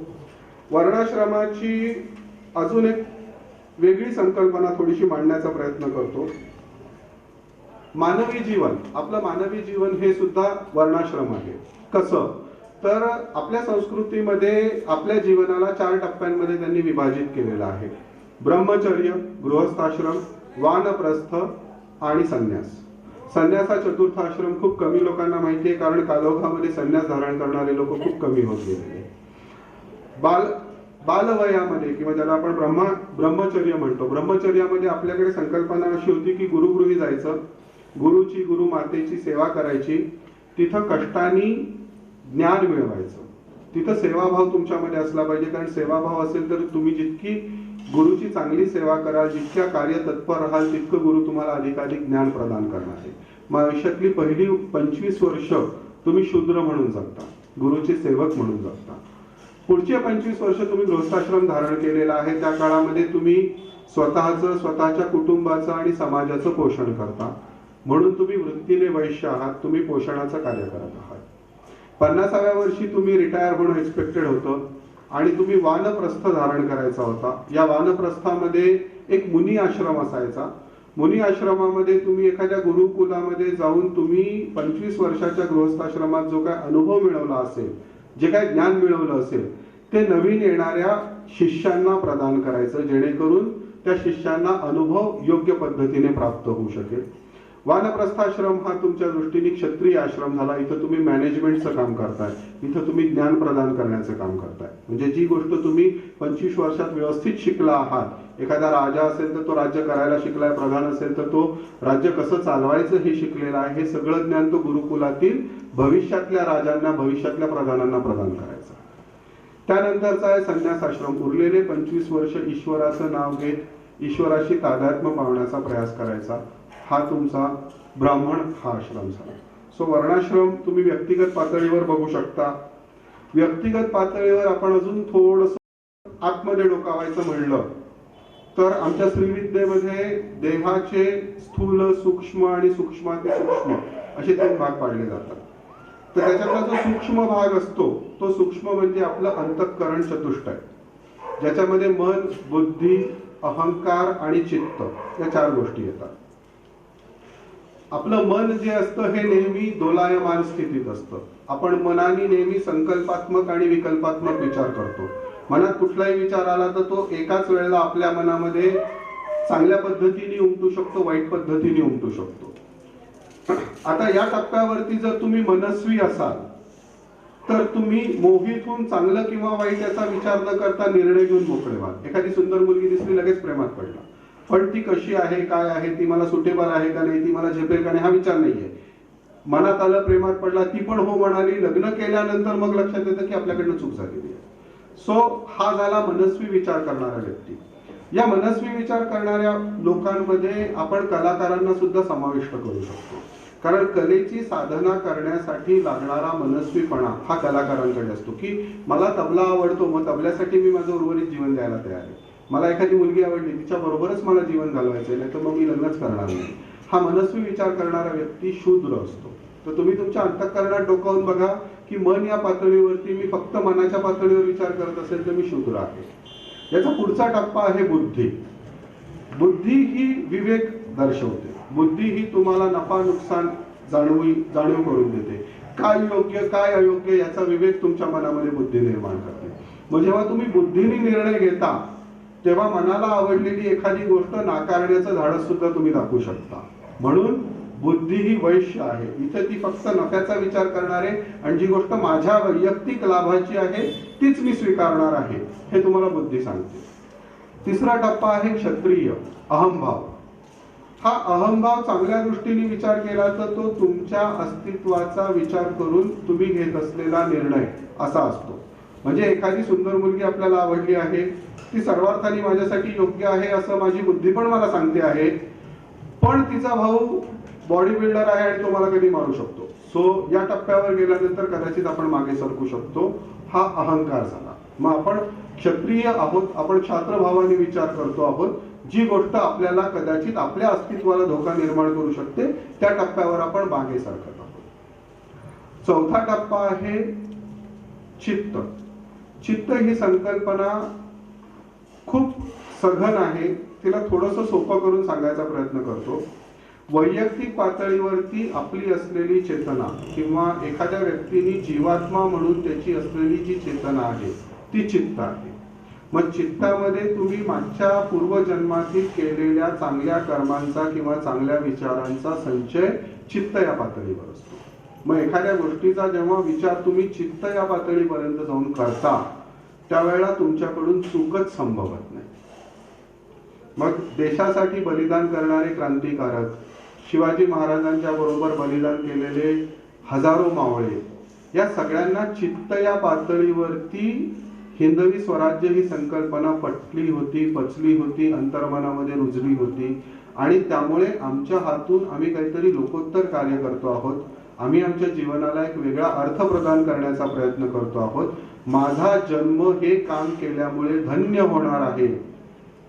वर्णाश्रमाची अजून एक वेगळी संकल्पना थोडीशी मांडण्याचा प्रयत्न करतो. मानवी जीवन, आपलं मानवी जीवन हे सुद्धा वर्णाश्रम आहे. कसं तर आपल्या संस्कृतीमध्ये आपल्या जीवनाला 4 टप्प्यांमध्ये त्यांनी विभाजित केलेलं आहे. ब्रह्मचर्य, गृहस्थाश्रम, वानप्रस्थ आणि संन्यास. संन्यास हा चतुर्थ आश्रम खूप कमी लोकांना माहिती आहे, कारण कालोखामध्ये संन्यास धारण करणारे लोक खूप कमी होत गेलेले. बालवयामध्ये किंवा ज्याला आपण ब्रह्मचर्य म्हणतो, ब्रह्मचर्यामध्ये आपल्याकडे संकल्पना अशी होती की गुरुगृही जायचं, गुरुची गुरु मातेची सेवा करायची, तिथं कष्टाने ज्ञान मिळवायचं, तिथं सेवाभाव तुमच्यामध्ये असला पाहिजे. कारण सेवाभाव असेल तर तुम्ही जितकी गुरुची चांगली सेवा कराल, जितक्या कार्य तत्पर राहाल, तितकं गुरु तुम्हाला अधिकाधिक ज्ञान प्रदान करणार आहे. मग आयुष्यातली पहिली 25 वर्ष तुम्ही शूद्र म्हणून जगता, गुरुचे सेवक म्हणून जगता. पुढचे 25 वर्ष तुम्ही गृहस्थाश्रम धारण केलेला आहे. त्या काळामध्ये तुम्ही स्वतःचं, स्वतःच्या कुटुंबाचं आणि समाजाचं पोषण करता, म्हणून तुम्ही वृत्तीने वैश्य आहात, तुम्ही पोषणाचं कार्य करत आहात. 50व्या वर्षी तुम्ही रिटायर होणं एक्सपेक्टेड होतं आणि तुम्ही वानप्रस्थ धारण करायचा होता. या वानप्रस्थामध्ये एक मुनी आश्रम असायचा. मुनी आश्रमामध्ये तुम्ही एखाद्या गुरुकुलामध्ये जाऊन तुम्ही 25 वर्षाच्या गृहस्थाश्रमात जो काय अनुभव मिळवला असेल, जे काय ज्ञान मिळवलं असेल, ते नवीन येणाऱ्या शिष्यांना प्रदान करायचं, जेणेकरून त्या शिष्यांना अनुभव योग्य पद्धतीने प्राप्त होऊ शकेल. वानप्रस्थाश्रम हा तुमच्या दृष्टीने क्षत्रिय आश्रम झाला. इथं तुम्ही मॅनेजमेंटचं काम करताय, इथं तुम्ही ज्ञान प्रदान करण्याचं काम करताय. म्हणजे जी गोष्ट तुम्ही 25 वर्षात व्यवस्थित शिकला आहात, एखादा राजा असेल तर तो राज्य करायला शिकलाय, प्रधान असेल तर तो राज्य कसं चालवायचं हे शिकलेलं आहे, हे सगळं ज्ञान तो गुरुकुलातील भविष्यातल्या राजांना, भविष्यातल्या प्रधानांना प्रदान करायचं. त्यानंतरचा आहे संन्यास आश्रम. उरलेले 25 वर्ष ईश्वराचं नाव घेत ईश्वराशी तादात्म्य पावण्याचा प्रयास करायचा. हा तुमचा ब्राह्मण हा आश्रम झाला. सो वर्णाश्रम तुम्ही व्यक्तिगत पातळीवर बघू शकता. व्यक्तिगत पातळीवर आपण अजून थोडस आतमध्ये डोकावायचं म्हणलं तर आमच्या श्रीविद्येमध्ये देहाचे स्थूल, सूक्ष्म आणि सूक्ष्माति सूक्ष्म असे 3 भाग पाडले जातात. तर त्याच्यातला जो सूक्ष्म भाग असतो तो सूक्ष्म म्हणजे आपलं अंतःकरण चतुष्टय, ज्याच्यामध्ये मन, बुद्धी, अहंकार आणि चित्त या 4 गोष्टी येतात. आपलं मन जे असतं हे नेहमी दोलायमान स्थितीत असतं. आपण मनाने नेहमी संकल्पात्मक आणि विकल्पात्मक विचार करतो. मनात कुठलाही विचार आला तर तो एकाच वेळेला आपल्या मनामध्ये चांगल्या पद्धतीने उमटू शकतो, वाईट पद्धतीने उमटू शकतो. आता या टप्प्यावरती जर तुम्ही मनस्वी असाल तर तुम्ही मोहीतून चांगलं किंवा वाईट याचा विचार न करता निर्णय घेऊन मोकळे व्हाल. एखादी सुंदर मुलगी दिसली, लगेच प्रेमात पडला, पण ती कशी आहे, काय आहे, ती मला सुटेबल आहे का नाही, ती मला झेपेल का नाही, हा विचार नाहीये. मनात आलं, प्रेमात पडला, ती पण हो म्हणाली, लग्न केल्यानंतर मग लक्षात येतं की आपल्याकडनं चूक झालेली आहे. सो हा झाला मनस्वी विचार करणारा व्यक्ती. या मनस्वी विचार करणाऱ्या लोकांमध्ये आपण कलाकारांना सुद्धा समाविष्ट करू शकतो. कारण कलेची साधना करण्यासाठी लागणारा मनस्वीपणा हा कलाकारांकडे असतो. की मला तबला आवडतो, मग तबल्यासाठी मी माझं उर्वरित जीवन द्यायला तयार आहे. मला एखादी मुलगी आवडली, तिच्या बरोबरच मला जीवन घालवायचंय, नाही तर मग मी लग्नच करणार नाही. हा मनस्वी विचार करणारा व्यक्ती शूद्र असतो. तर तुम्ही तुमच्या अंतःकरणात डोकावून बघा की मन या पातळीवरती मी फक्त मनाच्या पातळीवर विचार करत असेल तर मी शूद्र आहे. याचा पुढचा टप्पा आहे बुद्धी. बुद्धी ही विवेक दर्शवते. बुद्धी ही तुम्हाला नफा नुकसान जाणीव करून देते. काय योग्य काय अयोग्य याचा विवेक तुमच्या मनामध्ये बुद्धी निर्माण करते. मग जेव्हा तुम्ही बुद्धीने निर्णय घेता तेव्हा मनाला आवडलेली एखादी गोष्ट नाकारण्याचं धाडस सुद्धा तुम्ही दाखवू शकता. म्हणून बुद्धी ही वैश्य आहे. इथे ती फक्त नफ्याचा विचार करणार आहे आणि जी गोष्ट माझ्या वैयक्तिक लाभाची आहे तीच मी स्वीकारणार आहे हे तुम्हाला बुद्धी सांगते. तिसरा टप्पा आहे क्षत्रिय अहंभाव. हा अहंभाव चांगल्या दृष्टीने विचार केला तर तो तुमच्या अस्तित्वाचा विचार करून तुम्ही घेत असलेला निर्णय असा असतो. म्हणजे एखादी सुंदर मुलगी आपल्याला आवडली आहे, ती सर्वार्थाने माझ्यासाठी योग्य आहे असं माझी बुद्धी पण मला सांगते आहे, पण तिचा भाऊ बॉडी बिल्डर आहे आणि तो मला कधी मारू शकतो. सो या टप्प्यावर गेल्यानंतर कदाचित आपण मागे सरकू शकतो. हा अहंकार झाला. मग आपण क्षत्रिय आहोत, आपण क्षात्रभावाने विचार करतो आहोत. जी गोष्ट आपल्याला कदाचित आपल्या अस्तित्वाला धोका निर्माण करू शकते त्या टप्प्यावर आपण मागे सरकत आहोत. चौथा टप्पा आहे चित्त. चित्त ही संकल्पना खूप सघन आहे. तिला थोडंसं सोपं करून सांगायचा प्रयत्न करतो. वैयक्तिक पातळीवरती आपली असलेली चेतना किंवा एखाद्या व्यक्तीने जीवात्मा म्हणून त्याची असलेली जी चेतना आहे ती चित्त आहे. मग चित्तामध्ये तुम्ही मागच्या पूर्वजन्मातील केलेल्या चांगल्या कर्मांचा किंवा चांगल्या विचारांचा संचय चित्त या पातळीवर असतो. मग एखाद्या गोष्टीचा जेव्हा विचार तुम्ही चित्त या पातळीपर्यंत जाऊन करता त्यावेळेला तुमच्याकडून चूकच संभवत नाही. मग देशासाठी बलिदान करणारे क्रांतिकारक, शिवाजी महाराजांच्या बरोबर बलिदान केलेले हजारो मावळे, या सगळ्यांना चित्त या पातळीवरती हिंदवी स्वराज्य ही संकल्पना पटली होती, पचली होती, अंतर्मनामध्ये रुजली होती. आणि त्यामुळे आमच्या हातून आम्ही काहीतरी लोकोत्तर कार्य करतो आहोत. आम्ही आमच्या जीवनाला एक वेगळा अर्थ प्रदान करण्याचा प्रयत्न करतो आहोत. माझा जन्म हे काम केल्यामुळे धन्य होणार आहे,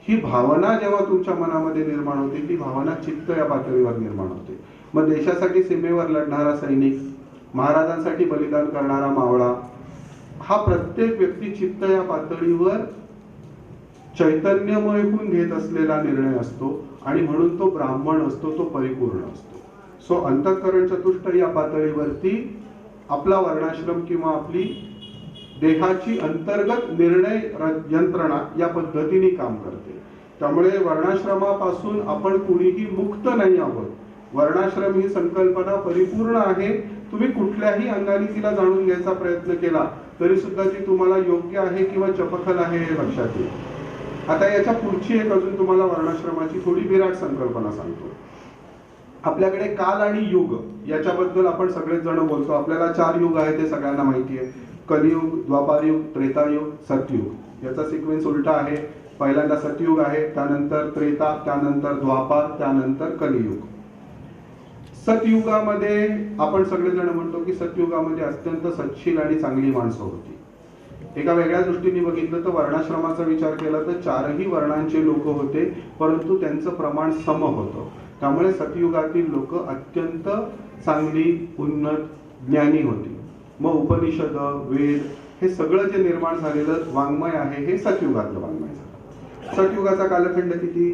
ही भावना जेव्हा तुमच्या मनामध्ये निर्माण होते, ती भावना चित्त या पातळीवर निर्माण होते. मग देशासाठी सीमेवर लढणारा सैनिक, महाराजांसाठी बलिदान करणारा मावळा, हा प्रत्येक व्यक्ती चित्त या पातळीवर चैतन्यमय होऊन घेत असलेला निर्णय असतो आणि म्हणून तो ब्राह्मण असतो, तो परिपूर्ण असतो. सो अंतःकरण चतुष्ट या पातळीवरती आपला वर्णाश्रम किंवा आपली देहाची अंतर्गत निर्णय यंत्रणा या पद्धतीने काम करते. त्यामुळे वर्णाश्रमापासून आपण कुणीही मुक्त नाही आहोत. वर्णाश्रम ही संकल्पना परिपूर्ण आहे. तुम्ही कुठल्याही अंगाने तिला जाणून घ्यायचा प्रयत्न केला तरी सुद्धा ती तुम्हाला योग्य आहे किंवा चपखल आहे हे लक्षात येईल. आता याच्या पुढची एक अजून तुम्हाला वर्णाश्रमाची थोडी विराट संकल्पना सांगतो. आपल्याकडे काल आणि युग याच्याबद्दल आपण सगळेच जण बोलतो. आपल्याला 4 युग आहे ते सगळ्यांना माहिती आहे. कलियुग, द्वापारयुग, त्रेतायुग, सतयुग. याचा सिक्वेन्स उलटा आहे. पहिल्यांदा सतयुग आहे, त्यानंतर त्रेता, त्यानंतर द्वापार, त्यानंतर कलियुग. सतयुगामध्ये आपण सगळेजण म्हणतो की सतयुगामध्ये अत्यंत सच्छील आणि चांगली माणसं होती. एका वेगळ्या दृष्टीने बघितलं तर वर्णाश्रमाचा विचार केला तर 4ही वर्णांचे लोक होते, परंतु त्यांचं प्रमाण सम होतं. त्यामुळे सतयुगातील लोक अत्यंत चांगली, उन्नत, ज्ञानी होती. मग उपनिषद, वेद हे सगळं जे निर्माण झालेलं वाङ्मय आहे हे सतयुगातलं वाङ्मय झालं. सतयुगाचा कालखंड किती?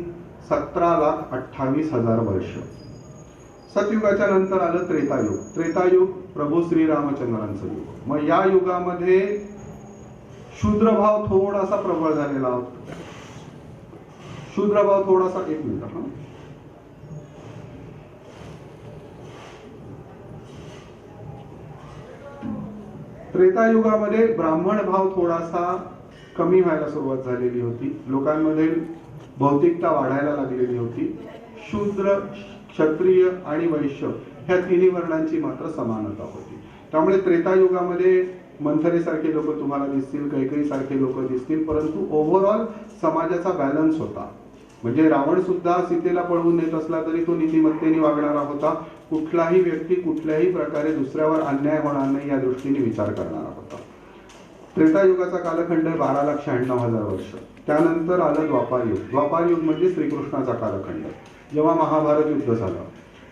17,28,000 वर्ष. सतयुगाच्या नंतर आलं त्रेतायुग. त्रेतायुग प्रभू श्रीरामचंद्रांचं युग. मग या युगामध्ये शूद्रभाव थोडासा प्रबळ झालेला होता. शूद्रभाव थोडासा, एक मिनिट हा. त्रेतायुगामध्ये ब्राह्मण भाव थोडासा कमी व्हायला सुरुवात झालेली होती. लोकांमध्ये भौतिकता वाढायला लागलेली होती. शूद्र, क्षत्रिय आणि वैश्य ह्या तिन्ही वर्णांची मात्र समानता होती. त्यामुळे त्रेतायुगामध्ये मंथरेसारखे लोक तुम्हाला दिसतील, कैकेयी सारखे लोक दिसतील, परंतु ओव्हरऑल समाजाचा बॅलन्स होता. म्हणजे रावण सुद्धा सीतेला पळवून नेत असला तरी तो नीतिमत्तेने वागणारा होता. कुठलाही व्यक्ती कुठल्याही प्रकारे दुसऱ्यावर अन्याय होणार नाही या दृष्टीने विचार करणारा होता. त्रेतायुगाचा कालखंड 12,96,000 वर्ष. त्यानंतर आलं द्वापारयुग. द्वापारयुग म्हणजे श्रीकृष्णाचा कालखंड, जेव्हा महाभारत युद्ध झालं.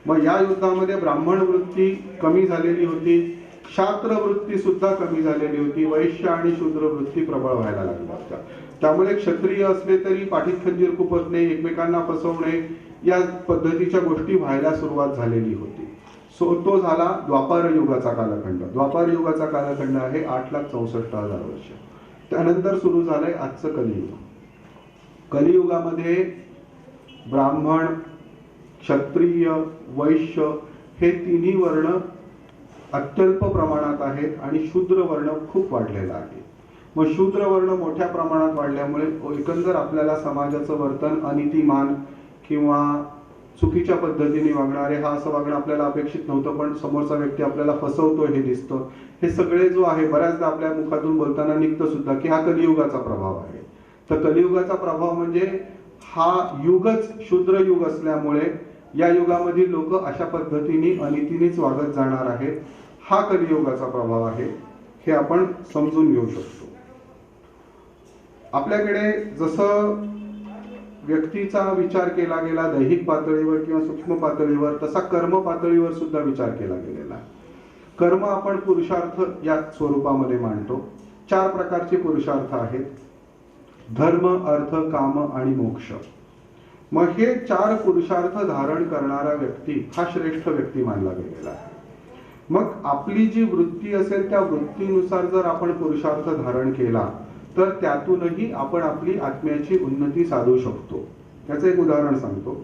मग या युद्धामध्ये ब्राह्मण वृत्ती कमी झालेली होती, शास्त्र वृत्ती सुद्धा कमी झालेली होती, वैश्य आणि शूद्र वृत्ती प्रबळ व्हायला लागल्या होत्या. त्यामुळे क्षत्रिय असले तरी पाठीत खंजीर खुपसणे, एकमेकांना फसवणे या पद्धतीच्या गोष्टी व्हायला सुरुवात झालेली होती. सो तो झाला द्वापार युगाचा कालखंड. द्वापार युगाचा कालखंड आहे 8,64,000 वर्ष. त्यानंतर सुरू झालंय आजचं कलियुग. कलियुगामध्ये ब्राह्मण, क्षत्रिय, वैश्य हे तिन्ही वर्ण अत्यल्प प्रमाणात आहेत आणि शूद्र वर्ण खूप वाढलेला आहे. मग शूद्र वर्ण मोठ्या प्रमाणात वाढल्यामुळे एकंदर आपल्याला समाजाचं वर्तन अनितिमान किंवा चुकीच्या पद्धतीने वागणारे, हा असं वागणं आपल्याला अपेक्षित नव्हतं पण समोरचा व्यक्ती आपल्याला फसवतो हे दिसतं. हे सगळे जो आहे बऱ्याचदा आपल्या मुखातून बोलताना निघतं सुद्धा की हा कलियुगाचा प्रभाव आहे. तर कलियुगाचा प्रभाव म्हणजे हा युगच शूद्र युग असल्यामुळे या युगामधील लोक अशा पद्धतीने अनितीनेच वागत जाणार आहेत. हा कलियुगाचा प्रभाव आहे, हे आपण समजून घेऊ शकतो. आपल्याकडे जसं व्यक्तीचा विचार केला गेला दैहिक पातळीवर किंवा सूक्ष्म पातळीवर, तसा कर्म पातळीवर सुद्धा विचार केला गेलेला. कर्म आपण पुरुषार्थ या स्वरूपामध्ये मांडतो. 4 प्रकारचे पुरुषार्थ आहेत: धर्म, अर्थ, काम आणि मोक्ष. मग हे 4 पुरुषार्थ धारण करणारा व्यक्ती हा श्रेष्ठ व्यक्ती मानला गेलेला आहे. मग आपली जी वृत्ती असेल त्या वृत्तीनुसार जर आपण पुरुषार्थ धारण केला तर त्यातूनही आपण आपली आत्म्याची उन्नती साधू शकतो. त्याचं एक उदाहरण सांगतो.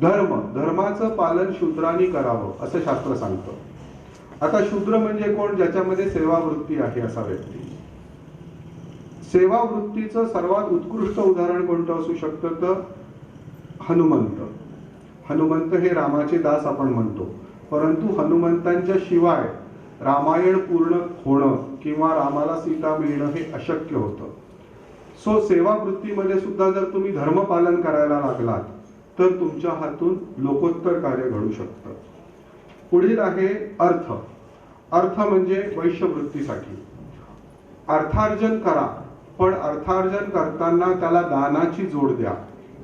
धर्माचं पालन शूद्रांनी करावं असं शास्त्र सांगतं. आता शूद्र म्हणजे कोण? ज्याच्यामध्ये सेवा वृत्ती आहे असा व्यक्ती. सेवावृत्तीचं सर्वात उत्कृष्ट उदाहरण कोणतं असू शकतं तर हनुमंत. हनुमंत हे रामाचे दास आपण म्हणतो, परंतु हनुमंतांच्या शिवाय रामायण पूर्ण होणं किंवा रामाला सीता मिळणं हे अशक्य होतं. सो सेवावृत्तीमध्ये सुद्धा जर तुम्ही धर्मपालन करायला लागलात तर तुमच्या हातून लोकोत्तर कार्य घडू शकतं. पुढील आहे अर्थ. अर्थ म्हणजे वैश्यवृत्तीसाठी अर्थार्जन करा, पण अर्थार्जन करताना त्याला दानाची जोड द्या,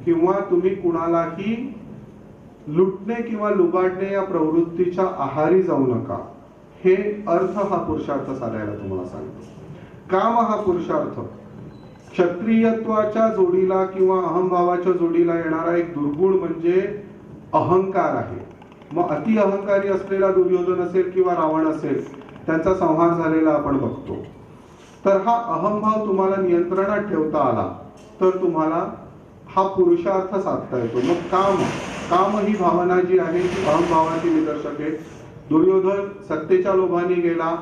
किंवा तुम्ही कुणालाही लुटणे किंवा लुबाडणे या प्रवृत्तीच्या आहारी जाऊ नका. हे अर्थ हा पुरुषार्थ साधायला तुम्हाला सांगतो. काम हा पुरुषार्थ क्षत्रियत्वाच्या जोडीला किंवा अहंभावाच्या जोडीला येणारा एक दुर्गुण म्हणजे अहंकार आहे. मग अति अहंकारी असलेला दुर्योधन असेल किंवा रावण असेल, त्यांचा संहार झालेला आपण बघतो. तर हा अहंभाव तुम्हाला नियंत्रणात ठेवता आला तर तुम्हाला हा पुरुषार्थ साधता येतो. मग काम ही भावना जी आहे ती अहंभावाची निदर्शक आहे. दुर्योधन सत्तेच्या लोभाने गेला,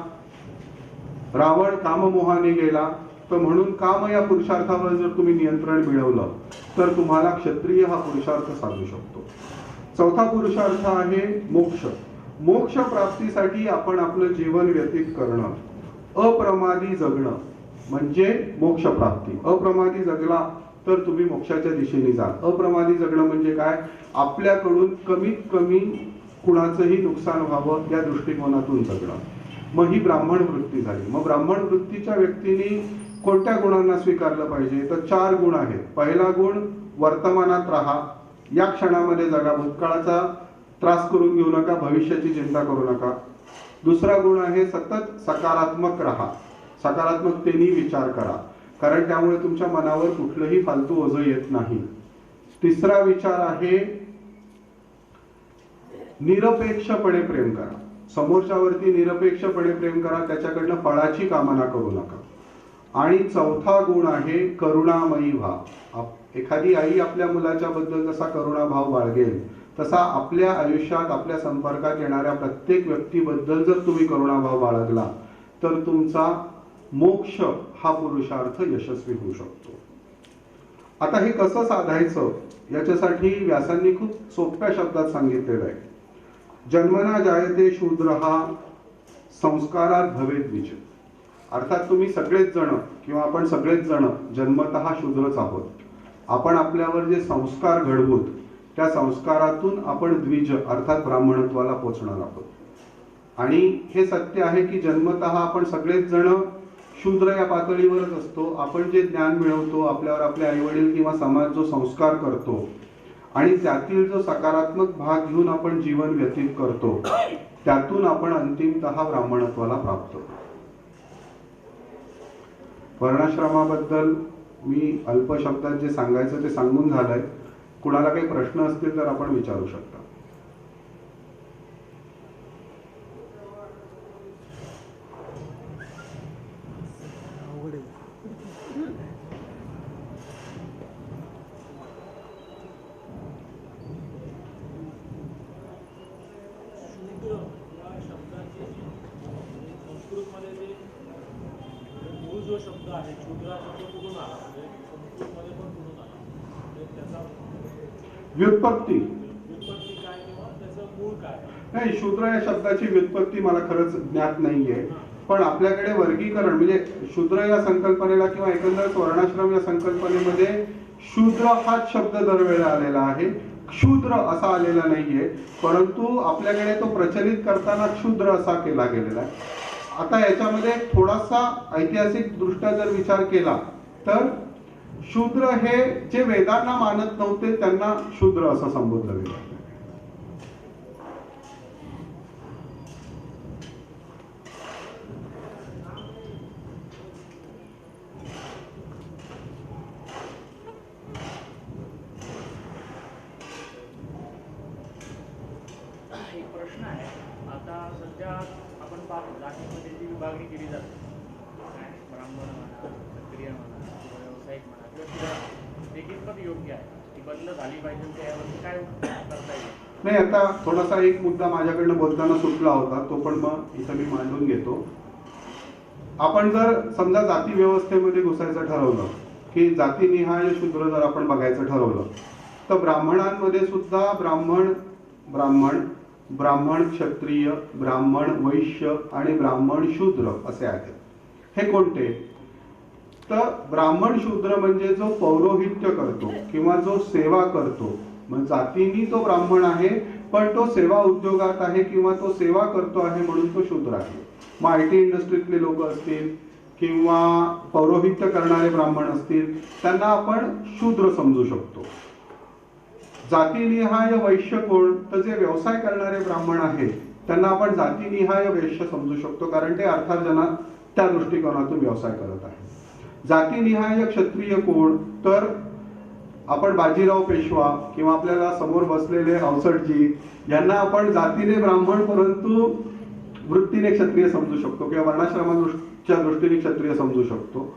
रावण काममोहाने गेला, तर म्हणून काम या पुरुषार्थावर जर तुम्ही नियंत्रण मिळवलं तर तुम्हाला क्षत्रिय हा पुरुषार्थ साधू शकतो. चौथा पुरुषार्थ आहे मोक्ष. मोक्ष प्राप्तीसाठी आपण आपलं जीवन व्यतीत करणं, अप्रमादी जगणं म्हणजे मोक्ष प्राप्ती. अप्रमादी जगला तर तुम्ही मोक्षाच्या दिशेने जाल. अप्रमादी जगणं म्हणजे काय? आपल्याकडून कमीत कमी कुणाचंही नुकसान व्हावं या दृष्टिकोनातून जगणं. मग ही ब्राह्मण वृत्ती झाली. मग ब्राह्मण वृत्तीच्या व्यक्तीने कोणत्या गुणांना स्वीकारलं पाहिजे तर 4 गुण आहेत. पहिला गुण वर्तमानात राहा, या क्षणामध्ये जगा, भूतकाळाचा त्रास करून घेऊ नका, भविष्याची चिंता करू नका. दुसरा गुण आहे सतत सकारात्मक राहा, सकारात्मकतेने विचार करा, कारण त्यामुळे तुमच्या मनावर कुठलंही फालतू ओझं येत नाही. तिसरा विचार आहे निरपेक्षपणे प्रेम करा. समोरच्यावरती निरपेक्षपणे प्रेम करा, त्याच्याकडनं फळाची कामना करू नका. आणि चौथा गुण आहे करुणामयी भाव. एखादी आई आपल्या मुलाच्या बद्दल जसा करुणाभाव बाळगेल तसा आपल्या आयुष्यात आपल्या संपर्कात येणाऱ्या प्रत्येक व्यक्तीबद्दल जर तुम्ही करुणाभाव बाळगला तर तुमचा मोक्ष हा पुरुषार्थ यशस्वी होऊ शकतो. आता हे कसं साधायचं याच्यासाठी व्यासांनी खूप सोप्या शब्दात सांगितलेलं आहे. जन्मना जायते शूद्रहा संस्कारात भवेत द्विज. अर्थात तुम्ही सगळेच जण किंवा आपण सगळेच जण जन्मतः शूद्रच आहोत. आपण आपल्यावर जे संस्कार घडवूत त्या संस्कारातून आपण द्विज अर्थात ब्राह्मणत्वाला पोचणार आहोत. आणि हे सत्य आहे की जन्मतः आपण सगळेच जण शूद्र या पातळीवरच असतो. आपण जे ज्ञान मिळवतो, आपल्यावर आपले आईवडील किंवा समाज जो संस्कार करतो आणि त्यातील जो सकारात्मक भाग घेऊन आपण जीवन व्यतीत करतो, त्यातून आपण अंतिमतः ब्राह्मणत्वाला प्राप्त होतो. वर्णाश्रमाबद्दल मी अल्प शब्दात जे सांगायचं ते सांगून झालंय. कुणाला काही प्रश्न असतील तर आपण विचारू शकता. जो शब्द आहे शूद्र शब्द कुठून आला, म्हणजे संस्कृतमध्ये पण कुठून आला, म्हणजे त्याचा व्युत्पत्ती काय किंवा त्याचं मूळ काय? नाही, शूद्र या शब्दाची व्युत्पत्ती मला खरंच ज्ञात नाहीये. पण आपल्याकडे वर्गीकरण म्हणजे शूद्र या संकल्पनेला किंवा एकंदर वर्णाश्रम या संकल्पनेमध्ये शूद्र हाच शब्द दरवेळेला आलेला आहे, क्षुद्र असा आलेला नाहीये. परंतु आपल्याकडे तो प्रचलित करताना क्षुद्र असा केला गेलेला आहे. आता याच्यामध्ये थोडासा ऐतिहासिक दृष्ट्या जर विचार केला तर शूद्र हे जे वेदांना मानत नव्हते त्यांना शूद्र असं संबोधलं गेलं. एक प्रश्न आहे. आता सध्या आपण पाहतो जातीमध्ये जी विभागणी केली जाते, ब्राह्मण म्हणा, क्षत्रिय म्हणा किंवा व्यावसायिक म्हणा किंवा ते कितपत योग्य आहे, ती बदल झाली पाहिजे, त्यावरती काय करता येईल? नाही, आता थोडासा एक मुद्दा माझ्याकडनं बोलताना सुटला होता, तो पण मग इथं मी मांडून घेतो. आपण जर समजा जाती व्यवस्थेमध्ये घुसायचं ठरवलं की जातीनिहाय शूद्र जर आपण बघायचं ठरवलं तर ब्राह्मणांमध्ये सुद्धा ब्राह्मण क्षत्रिय, ब्राह्मण वैश्य आणि ब्राह्मण शूद्र असे आहेत. हे कोणते? तर ब्राह्मण शूद्र म्हणजे जो पौरोहित्य करतो किंवा जो सेवा करतो, म्हणजे जातीनी तो ब्राह्मण आहे पण तो सेवा उद्योगात आहे किंवा तो सेवा करतो आहे म्हणून तो शूद्र आहे. मग आय टी इंडस्ट्रीतले लोक असतील किंवा पौरोहित्य करणारे ब्राह्मण असतील त्यांना आपण शूद्र समजू शकतो. जातीनिहाय वैश्य कोण? तर जे व्यवसाय करणारे ब्राह्मण आहेत त्यांना आपण जातीनिहाय वैश्य समजू शकतो, कारण ते अर्थार्जनात त्या दृष्टिकोनातून व्यवसाय करत आहे. जातीनिहाय क्षत्रिय कोण? तर आपण बाजीराव पेशवा किंवा आपल्याला समोर बसलेले अवसटजी यांना आपण जातीने ब्राह्मण परंतु वृत्तीने क्षत्रिय समजू शकतो किंवा वर्णाश्रमाच्या दृष्टीने क्षत्रिय समजू शकतो.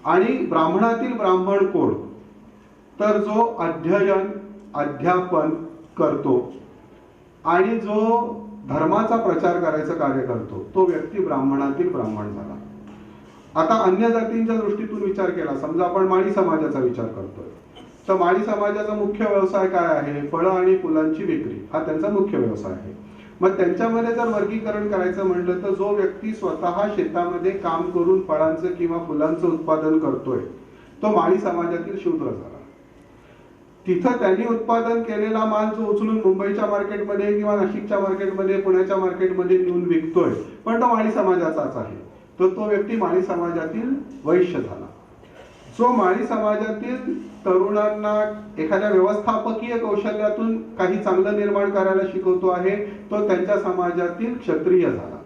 आणि ब्राह्मणातील ब्राह्मण कोण? तर जो अध्ययन अध्यापन करतो आणि जो धर्माचा प्रचार करायचं कार्य करतो तो व्यक्ती ब्राह्मणातील ब्राह्मण झाला. आता अन्य जातींच्या दृष्टीतून विचार केला, समजा आपण माळी समाजाचा विचार करतोय तर माळी समाजाचा मुख्य व्यवसाय काय आहे? फळं आणि फुलांची विक्री हा त्यांचा मुख्य व्यवसाय आहे. मग त्यांच्यामध्ये जर वर्गीकरण करायचं म्हटलं तर जो व्यक्ती स्वतः शेतामध्ये काम करून फळांचं किंवा फुलांचं उत्पादन करतोय तो माळी समाजातील शूद्र झाला. तिथं त्यांनी उत्पादन केलेला माल जो उचलून मुंबईच्या मार्केटमध्ये किंवा नाशिकच्या मार्केटमध्ये पुण्याच्या मार्केटमध्ये नेऊन विकतोय पण तो माळी समाजाचाच आहे, तर तो व्यक्ती माळी समाजातील वैश्य झाला. जो माळी समाजातील तरुणांना एखाद्या व्यवस्थापकीय कौशल्यातून काही चांगलं निर्माण करायला शिकवतो आहे तो त्यांच्या समाजातील क्षत्रिय झाला.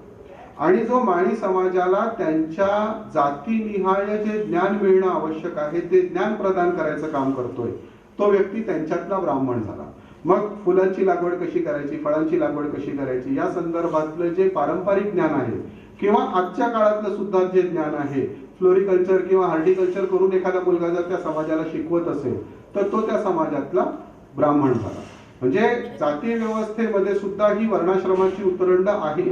आणि जो माळी समाजाला त्यांच्या जातीनिहाय जे ज्ञान मिळणं आवश्यक आहे ते ज्ञान प्रदान करायचं काम करतोय तो व्यक्ती त्यांच्यातला ब्राह्मण झाला. मग फुलांची लागवड कशी करायची, फळांची लागवड कशी करायची या संदर्भातलं जे पारंपरिक ज्ञान आहे किंवा आजच्या काळातलं सुद्धा जे ज्ञान आहे, फ्लोरिकल्चर किंवा हार्टिकल्चर करून एखादा मुलगा जर त्या समाजाला शिकवत असेल तर तो त्या समाजातला ब्राह्मण झाला. म्हणजे जाती व्यवस्थेमध्ये सुद्धा ही वर्णाश्रमाची उतरंड आहे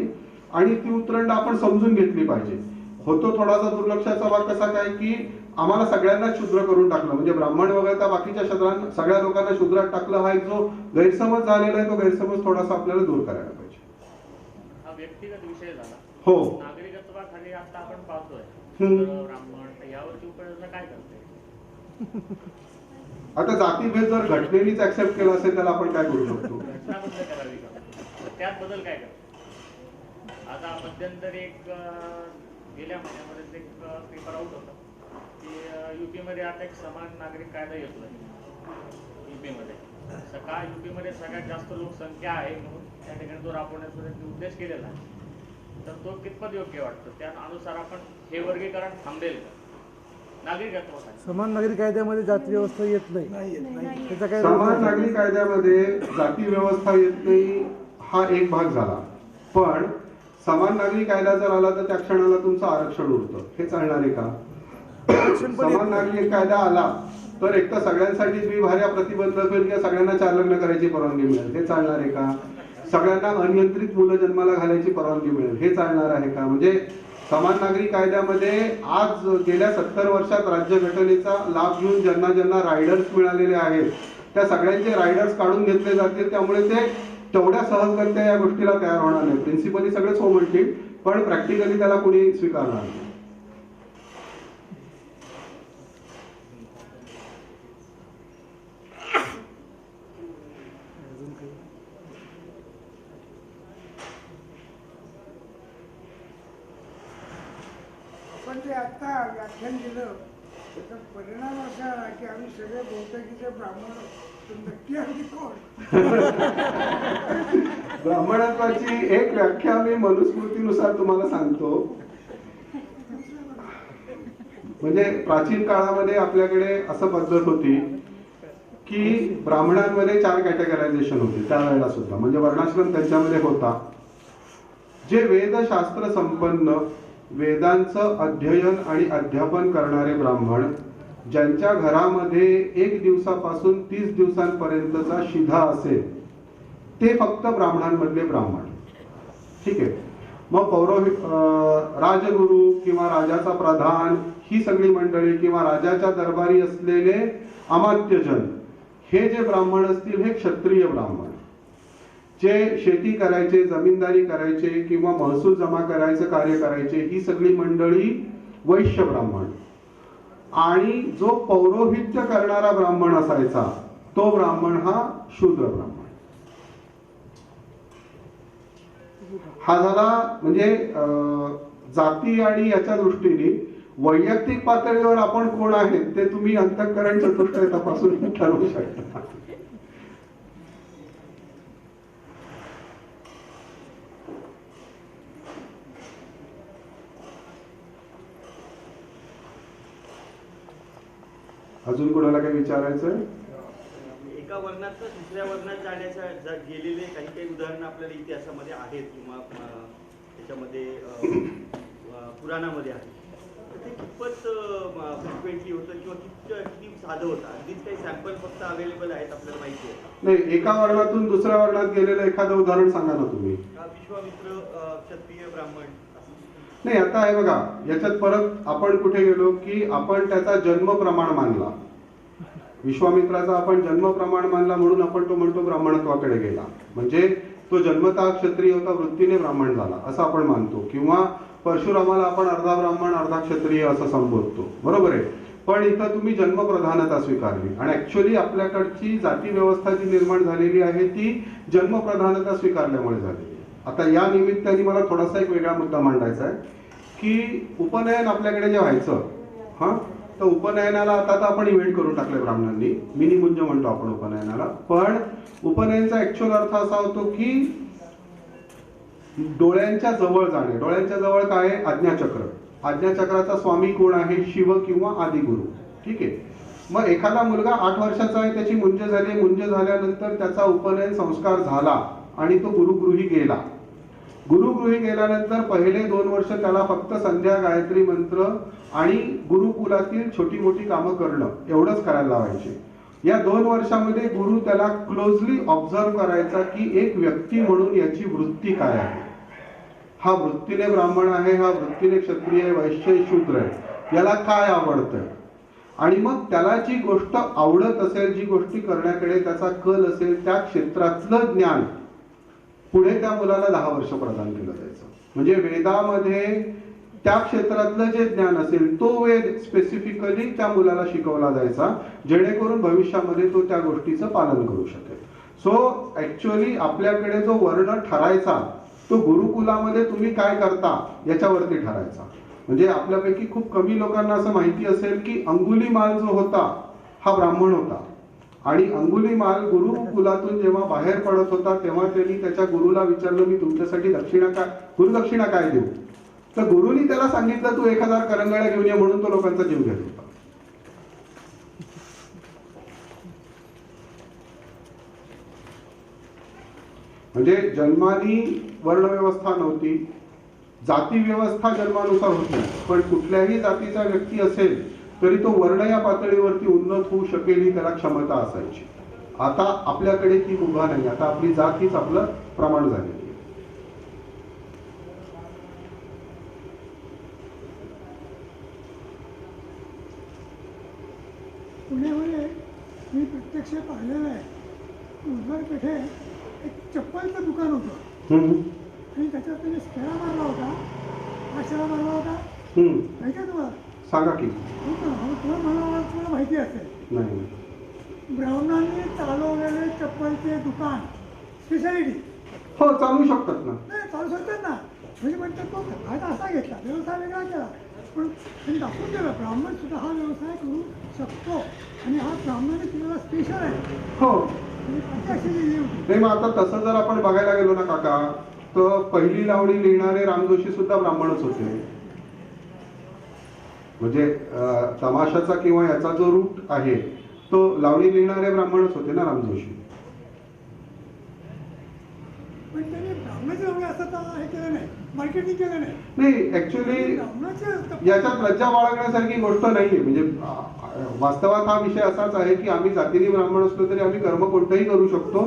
आणि ती उतरंड आपण समजून घेतली पाहिजे. होतो थोडासा दुर्लक्षाचा भाग कसा काय की आम्हाला सगळ्यांना शूद्र करून टाकलं, म्हणजे ब्राह्मण वगळता बाकीच्या सगळ्या लोकांना शूद्रात टाकलं, हा एक जो गैरसमज झालेला आहे तो गैरसमज थोडासा आपल्याला दूर करायला पाहिजे. हा व्यक्तिगत विषय झाला. हो, नागरिकत्वाखाली आता आपण पाहतोय ब्राह्मण यावरची उपाययोजना काय करते? आता जातीभेद जर घटनेनेच ऍक्सेप्ट केला असेल त्याला आपण काय करू शकतो? घटना बंद करावी का? त्यात बदल काय करतो? आता मध्यंतरी एक गेल्या महिन्यामध्ये एक पेपर आउट होता की युपी मध्ये आता एक समान नागरिक कायदा येतोय. युपी मध्ये सगळ्यात जास्त लोकसंख्या आहे म्हणून त्या ठिकाणी तो राबवण्याचा उद्देश केलेला आहे. तर तो कितपत योग्य वाटतो? त्या अनुसार आपण हे वर्गीकरण थांबेल का? नागरिकत्वासाठी समान नागरिक कायद्यामध्ये जाती व्यवस्था येत नाही. त्याचा काय समान नागरिक कायद्यामध्ये जाती व्यवस्था येत नाही हा एक भाग झाला, पण समान नागरिक कायदा जर आला तर त्या क्षणाला तुमचं आरक्षण उरतं. हे चालणार आहे का? समान नागरिक कायदा आला तर एक तर सगळ्यांसाठी द्विभार्या प्रतिबंधक होईल किंवा सगळ्यांना 4 लग्न करायची परवानगी मिळेल. हे चालणार आहे का? सगळ्यांना अनियंत्रित मुलं जन्माला घालायची परवानगी मिळेल. हे चालणार आहे का? म्हणजे समान नागरिक कायद्यामध्ये आज गेल्या 70 वर्षात राज्यघटनेचा लाभ घेऊन ज्यांना रायडर्स मिळालेले आहेत त्या सगळ्यांचे रायडर्स काढून घेतले जातील. त्यामुळे ते तेवढ्या सहजगत्या या गोष्टीला तयार होणार नाही. प्रिन्सिपली सगळेच हो म्हणतील पण प्रॅक्टिकली त्याला कोणी स्वीकारणार नाही. पण ते आता व्याख्यान दिलं त्याचा परिणाम असा आला की आम्ही सगळे बहुतेकीचे ब्राह्मण नक्की आम्ही कोण? ब्राह्मणत्वाची एक व्याख्या मी मनुस्मृतीनुसार तुम्हाला सांगतो. म्हणजे प्राचीन काळामध्ये आपल्याकडे असं पद्धत होती की ब्राह्मणांमध्ये 4 कॅटेगरायझेशन होते त्यावेळेला सुद्धा, म्हणजे वर्णाश्रम त्यांच्यामध्ये होता. जे वेदशास्त्र संपन्न वेदांचं अध्ययन आणि अध्यापन करणारे ब्राह्मण, ज्यांच्या घरामध्ये 1 दिवसापासून 30 दिवसांपर्यंतचा शिधा असेल ते फक्त ब्राह्मणांमधले ब्राह्मण. ठीक आहे. मग राजगुरू किंवा राजाचा प्रधान ही सगळी मंडळी किंवा राजाच्या दरबारी असलेले अमात्यजन हे जे ब्राह्मण असतील हे क्षत्रिय ब्राह्मण. जे शेती करायचे, जमीनदारी करायचे किंवा महसूल जमा करायचं कार्य करायचे ही सगळी मंडळी वैश्य ब्राह्मण. आणि जो पौरोहित्य करणारा ब्राह्मण असायचा तो ब्राह्मण हा शूद्र ब्राह्मण. हा झाला म्हणजे जाती आणि याच्या दृष्टीने. वैयक्तिक पातळीवर आपण कोण आहेत ते तुम्ही अंतःकरण चतुष्टय तपासून ठरवू शकता. अजून कोणाला काही विचारायचं? एका वर्णात दुसऱ्या वर्णात जाण्याच्या गेलेले काही काही उदाहरणं आपल्याला इतिहासामध्ये आहेत किंवा त्याच्यामध्ये पुराणामध्ये आहेत. तर ते कितपत फ्रिक्वेंटली होतं किंवा किती साधं होतं? अगदीच काही सॅम्पल फक्त अवेलेबल आहेत आपल्याला माहिती आहे? नाही, एका वर्णातून दुसऱ्या वर्णात गेलेलं एखादं उदाहरण सांगा ना तुम्ही. विश्वामित्र क्षत्रिय ब्राह्मण. नाही, आता आहे बघा, याच्यात परत आपण कुठे गेलो की आपण त्याचा जन्म प्रमाण मानला. विश्वामित्राचा आपण जन्म प्रमाण मानला म्हणून आपण तो म्हणतो ब्राह्मणत्वाकडे गेला. म्हणजे तो जन्मतः क्षत्रिय होता, वृत्तीने ब्राह्मण झाला असं आपण मानतो. किंवा परशुरामाला आपण अर्धा ब्राह्मण अर्धा क्षत्रिय असं संबोधतो, बरोबर आहे. पण इथं तुम्ही जन्मप्रधानता स्वीकारली आणि ऍक्च्युअली आपल्याकडची जाती व्यवस्था जी निर्माण झालेली आहे ती जन्मप्रधानता स्वीकारल्यामुळे झालेली आहे. आता या निमित्ताने मला थोडासा एक वेगळा मुद्दा मांडायचा आहे की उपनयन आपल्याकडे जे व्हायचं, तर उपनयनाला आता तर आपण इव्हेंट करून टाकले ब्राह्मणांनी, मिनी मुंज म्हणतो आपण उपनयनाला. पण उपनयनचा ऍक्च्युअल अर्थ असा होतो की डोळ्यांच्या जवळ जाणे. डोळ्यांच्या जवळ काय आहे? आज्ञाचक्र. आज्ञाचक्राचा स्वामी कोण आहे? शिव किंवा आदिगुरु. ठीक आहे. मग एखादा मुलगा 8 वर्षाचा आहे, त्याची मुंज झाली, मुंज झाल्यानंतर त्याचा उपनयन संस्कार झाला आणि तो गुरुगृही गेला. गुरुगृही गेल्यानंतर पहिले 2 वर्ष त्याला फक्त संध्या, गायत्री मंत्र आणि गुरुकुलातील छोटी मोठी कामं करणं एवढंच करायला लावायचे. या 2 वर्षामध्ये गुरु त्याला क्लोजली ऑब्झर्व करायचा की एक व्यक्ती म्हणून याची वृत्ती काय आहे. हा वृत्तीने ब्राह्मण आहे, हा वृत्तीने क्षत्रिय, वैश्य, शूद्र आहे, याला काय आवडतंय. आणि मग त्याला जी गोष्ट आवडत असेल, जी गोष्टी करण्याकडे त्याचा कल असेल, त्या क्षेत्रातलं ज्ञान पुढे त्या मुलाला 10 वर्ष प्रदान केलं जायचं. म्हणजे वेदामध्ये त्या क्षेत्रातलं जे ज्ञान असेल तो वेद स्पेसिफिकली त्या मुलाला शिकवला जायचा, जेणेकरून भविष्यामध्ये तो त्या गोष्टीचं पालन करू शकेल. सो ऍक्च्युअली आपल्याकडे जो वर्ण ठरायचा तो गुरुकुलामध्ये तुम्ही काय करता याच्यावरती ठरायचा. म्हणजे आपल्यापैकी खूप कमी लोकांना असं माहिती असेल की अंगुलीमाल जो होता हा ब्राह्मण होता. आणि अंगुलीमाल गुरुकुलातून जेव्हा बाहेर पडत होता तेव्हा त्यांनी त्याच्या गुरुला विचारलं, मी तुमच्यासाठी गुरुदक्षिणा काय देऊ. तर गुरुनी त्याला सांगितलं तू 1000 करंगळ्या घेऊन ये, म्हणून तो लोकांचा जीव घेत होता. म्हणजे जन्मानी वर्णव्यवस्था नव्हती, जाती व्यवस्था जन्मानुसार होती. पण कुठल्याही जातीचा व्यक्ती असेल तरी तो वर्ण या पातळीवरती उन्नत होऊ शकेल ही त्याला क्षमता असायची. आता आपल्याकडे ती मुभा नाही. आता आपली जात हीच आपलं प्रमाण झालेली आहे. पुण्यामध्ये मी प्रत्यक्ष पाहिलेलं आहे. उजवर पेठे एक चप्पलचं दुकान होतं आणि त्याच्यात त्यांनी स्टेरा मारला होता. हा स्टेरा मारला होता माहिती आहे तुम्हाला? सांगा की. तुम्हाला माहिती असेल. नाही. ब्राह्मणांनी चालवलेले चप्पलचे दुकान स्पेशालिटी. हो, चालू शकतात ना. नाही, चालू शकतात ना. म्हणजे म्हणतात तो फायदा असा घेतला, व्यवसाय वेगळा केला, पण त्यांनी दाखवून दिलं ब्राह्मण सुद्धा हा व्यवसाय करू शकतो आणि हा ब्राह्मण केलेला स्पेशल आहे. हो. अशी लिहिली होती. नाही, मग आता तसं जर आपण बघायला गेलो ना काका, तर पहिली लावणी लिहिणारे रामजोशी सुद्धा ब्राह्मणच होते. म्हणजे तमाशाचा किंवा याचा जो रूट आहे तो लावणी लिहिणारे ब्राह्मणच होते ना रामजोशी. पण त्यांनी ब्राह्मणाची लावणी असं हे केलं नाही, मार्केटिंग केलं नाही. नाही, ऍक्च्युअली याच्यात लज्जा बाळगण्यासारखी गोष्ट नाहीये. म्हणजे वास्तवात हा विषय असाच आहे की आम्ही जातीने ब्राह्मण असलो तरी आम्ही कर्म कोणतंही करू शकतो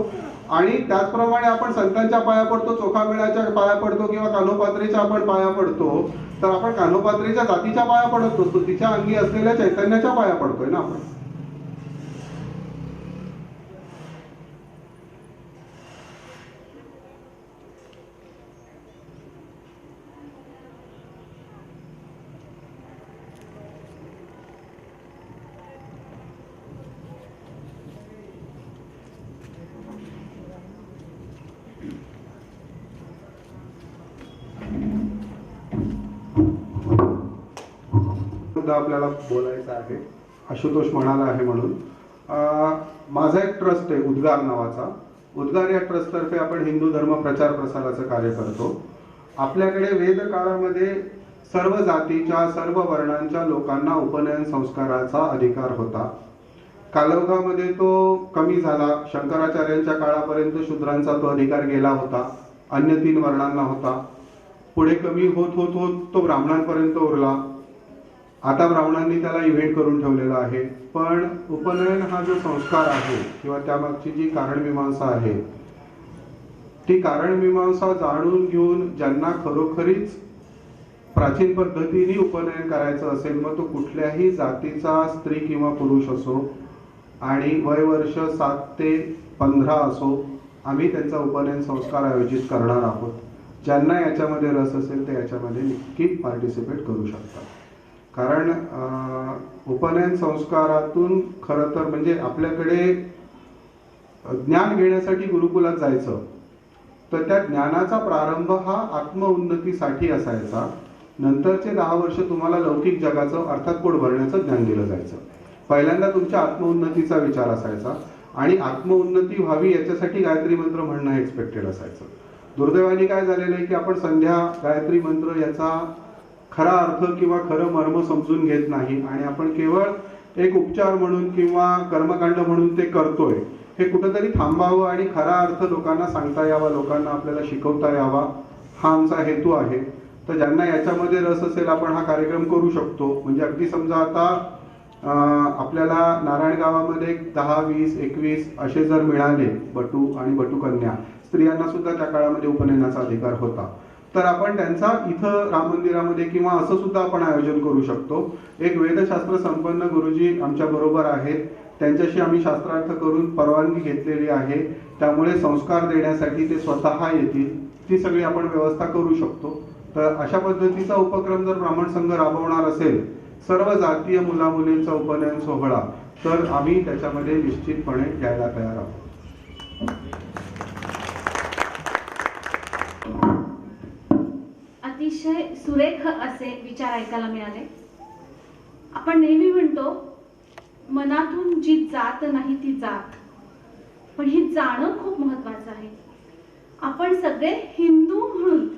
आणि त्याचप्रमाणे आपण संतांच्या पाया पडतो, चोखामेळाच्या पाया पडतो किंवा कान्होपात्रेच्या आपण पाया पडतो, तर आपण कान्होपात्रेच्या जातीच्या पाया पडत नसतो, तिच्या अंगी असलेल्या चैतन्याच्या पाया पडतोय ना आपण. मुद्दा आपल्याला बोलायचा आहे. आशुतोष म्हणाला आहे म्हणून माझा एक ट्रस्ट आहे उद्गार नावाचा. उद्गार या ट्रस्टतर्फे आपण हिंदू धर्म प्रचार प्रसाराचं कार्य करतो. आपल्याकडे वेद काळामध्ये सर्व जातीच्या सर्व वर्णांच्या लोकांना उपनयन संस्काराचा अधिकार होता. कालौघामध्ये तो कमी झाला. शंकराचार्यांच्या काळापर्यंत शूद्रांचा तो अधिकार गेला होता, अन्य 3 वर्णांना होता. पुढे कमी होत होत होत तो ब्राह्मणांपर्यंत उरला. आता ब्राह्मणांनी त्याला इव्हेंट करून ठेवलेला आहे. पण उपनयन हा जो संस्कार आहे किंवा त्यामागची जी कारणमीमांसा आहे, ती कारणमीमांसा जाणून घेऊन ज्यांना खरोखरीच प्राचीन पद्धतीने उपनयन करायचं असेल, मग तो कुठल्याही जातीचा स्त्री किंवा पुरुष असो आणि वय वर्ष 7 ते 15 असो, आम्ही त्यांचा उपनयन संस्कार आयोजित करणार आहोत. ज्यांना याच्यामध्ये रस असेल ते याच्यामध्ये नक्की पार्टिसिपेट करू शकतात. कारण उपनयन संस्कारातून खरं तर म्हणजे आपल्याकडे ज्ञान घेण्यासाठी गुरुकुलात जायचं, तर त्या ज्ञानाचा प्रारंभ हा आत्मउन्नतीसाठी असायचा. नंतरचे 10 वर्ष तुम्हाला लौकिक जगाचं अर्थात पोट भरण्याचं ज्ञान दिलं जायचं. पहिल्यांदा तुमच्या आत्मउन्नतीचा विचार असायचा आणि आत्मउन्नती व्हावी याच्यासाठी गायत्री मंत्र म्हणणं हे एक्सपेक्टेड असायचं. दुर्दैवाने काय झालेलं आहे की आपण संध्या गायत्री मंत्र याचा खरा अर्थ किंवा खरं मर्म समजून घेत नाही आणि आपण केवळ एक उपचार म्हणून किंवा कर्मकांड म्हणून ते करतोय. हे कुठंतरी थांबावं आणि खरा अर्थ लोकांना सांगता यावा, लोकांना आपल्याला शिकवता यावा, हा आमचा हेतू आहे. तर ज्यांना याच्यामध्ये रस असेल आपण हा कार्यक्रम करू शकतो. म्हणजे अगदी समजा आता आपल्याला नारायण गावामध्ये 10, 20, 21 असे जर मिळाले बटू आणि बटूकन्या, स्त्रियांना सुद्धा त्या काळामध्ये उपनयनाचा अधिकार होता, तर आपण त्यांचा इथं राम मंदिरामध्ये किंवा असं सुद्धा आपण आयोजन करू शकतो. एक वेदशास्त्र संपन्न गुरुजी आमच्या बरोबर आहेत, त्यांच्याशी आम्ही शास्त्रार्थ करून परवानगी घेतलेली आहे. त्यामुळे संस्कार देण्यासाठी ते स्वतः येतील, ती सगळी आपण व्यवस्था करू शकतो. तर अशा पद्धतीचा उपक्रम जर ब्राह्मण संघ राबवणार असेल, सर्व जातीय मुलामुलींचा उपनयन सोहळा, तर आम्ही त्याच्यामध्ये निश्चितपणे घ्यायला तयार आहोत. अतिशय सुरेख असे विचार ऐकायला मिळाले. आपण नेहमी म्हणतो मनातून जी जात नाही ती जात, पण ही जाणं खूप महत्वाचं आहे. आपण सगळे हिंदू म्हणून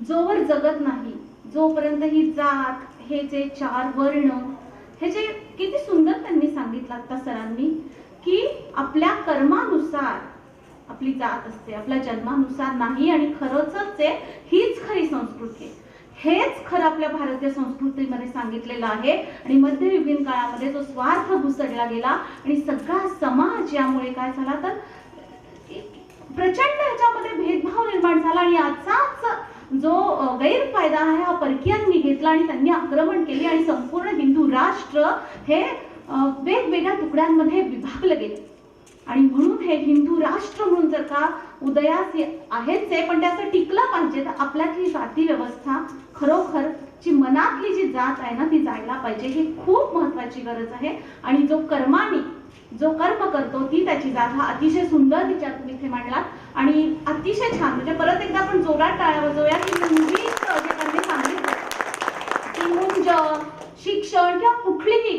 जोवर जगत नाही, जोपर्यंत ही जात, हे जे 4 वर्ण, हे जे किती सुंदर त्यांनी सांगितलं आता सरांनी, की आपल्या कर्मानुसार आपली जात असते, आपल्या जन्मानुसार नाही. आणि खरंच हीच खरी संस्कृती आहे, हेच खरं आपल्या भारतीय संस्कृतीमध्ये सांगितलेलं आहे. आणि मध्ययुगीन काळामध्ये जो स्वार्थ घुसडला गेला आणि सगळा समाज यामुळे काय झाला तर प्रचंड ह्याच्यामध्ये भेदभाव निर्माण झाला. आणि याचाच जो गैरफायदा आहे हा परकीयांनी घेतला आणि त्यांनी आक्रमण केले आणि संपूर्ण हिंदू राष्ट्र हे वेगवेगळ्या तुकड्यांमध्ये विभागलं गेलं. आणि म्हणून हे हिंदू राष्ट्र म्हणून जर का उदयास आहेच आहे, पण त्याचं टिकलं पाहिजे, तर आपल्यातली जाती व्यवस्था खरोखर जी मनातली जी जात आहे ना ती जायला पाहिजे. ही खूप महत्वाची गरज आहे. आणि जो कर्मानी जो कर्म करतो ती त्याची जात, हा अतिशय सुंदर विचार तुम्ही इथे मांडला आणि अतिशय छान. म्हणजे परत एकदा आपण जोरात टाळ्या वाजवूया की मुंजीच जे त्यांनी सांगितलं की मुंज शिक्षण किंवा कुठलीही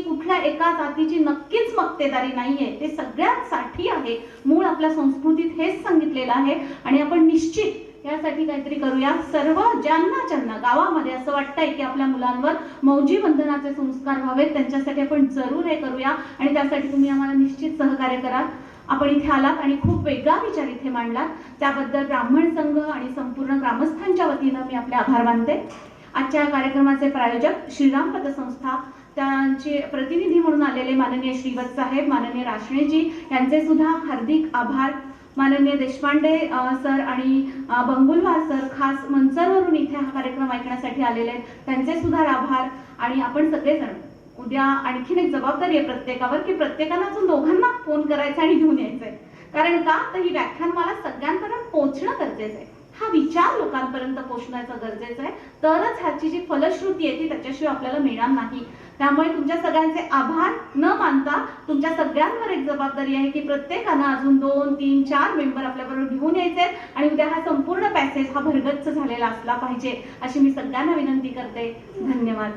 कुठल्या एका जातीची नक्कीच मक्तेदारी नाहीये, ते सगळ्यांसाठी आहे. मूळ आपल्या संस्कृतीत हेच सांगितलेलं आहे. आणि आपण निश्चित यासाठी काहीतरी करूया. सर्व ज्यांना गावामध्ये असं वाटतंय की आपल्या मुलांवर मौजी बंधनाचे संस्कार व्हावेत, त्यांच्यासाठी आपण जरूर हे करूया. आणि त्यासाठी तुम्ही आम्हाला निश्चित सहकार्य कराल. आपण इथे आलात आणि खूप वेगळा विचार इथे मांडलात, त्याबद्दल ब्राह्मण संघ आणि संपूर्ण ग्रामस्थांच्या वतीनं मी आपले आभार मानते. आजच्या कार्यक्रमाचे प्रायोजक श्रीराम पतसंस्था त्यांचे प्रतिनिधी म्हणून आलेले माननीय श्रीवत्स साहेब, माननीय राशणेजी यांचे सुद्धा हार्दिक आभार. माननीय देशपांडे सर आणि बंगुलवार सर खास मंचरवरून इथे हा कार्यक्रम ऐकण्यासाठी आलेले आहेत, त्यांचे सुद्धा आभार. आणि आपण सगळेजण उद्या आणखीन एक जबाबदारी आहे प्रत्येकावर की प्रत्येकाला अजून दोघांना फोन करायचा आणि घेऊन यायचंय. कारण का तर ही व्याख्यानमाला सगळ्यांपर्यंत पोहोचणं गरजेचं आहे. हा विचार लोकांपर्यंत पोहोचण्याचं गरजेचं आहे, तरच ह्याची जी फलश्रुती आहे ती त्याच्याशिवाय आपल्याला मिळणार नाही. त्यामुळे तुमच्या सगळ्यांचे आभार न मानता तुमच्या सगळ्यांवर एक जबाबदारी आहे की प्रत्येकानं अजून 2, 3, 4 मेंबर आपल्याबरोबर घेऊन यायचे आणि उद्या हा संपूर्ण पॅसेज हा भरगच्च झालेला असला पाहिजे अशी मी सगळ्यांना विनंती करते. धन्यवाद.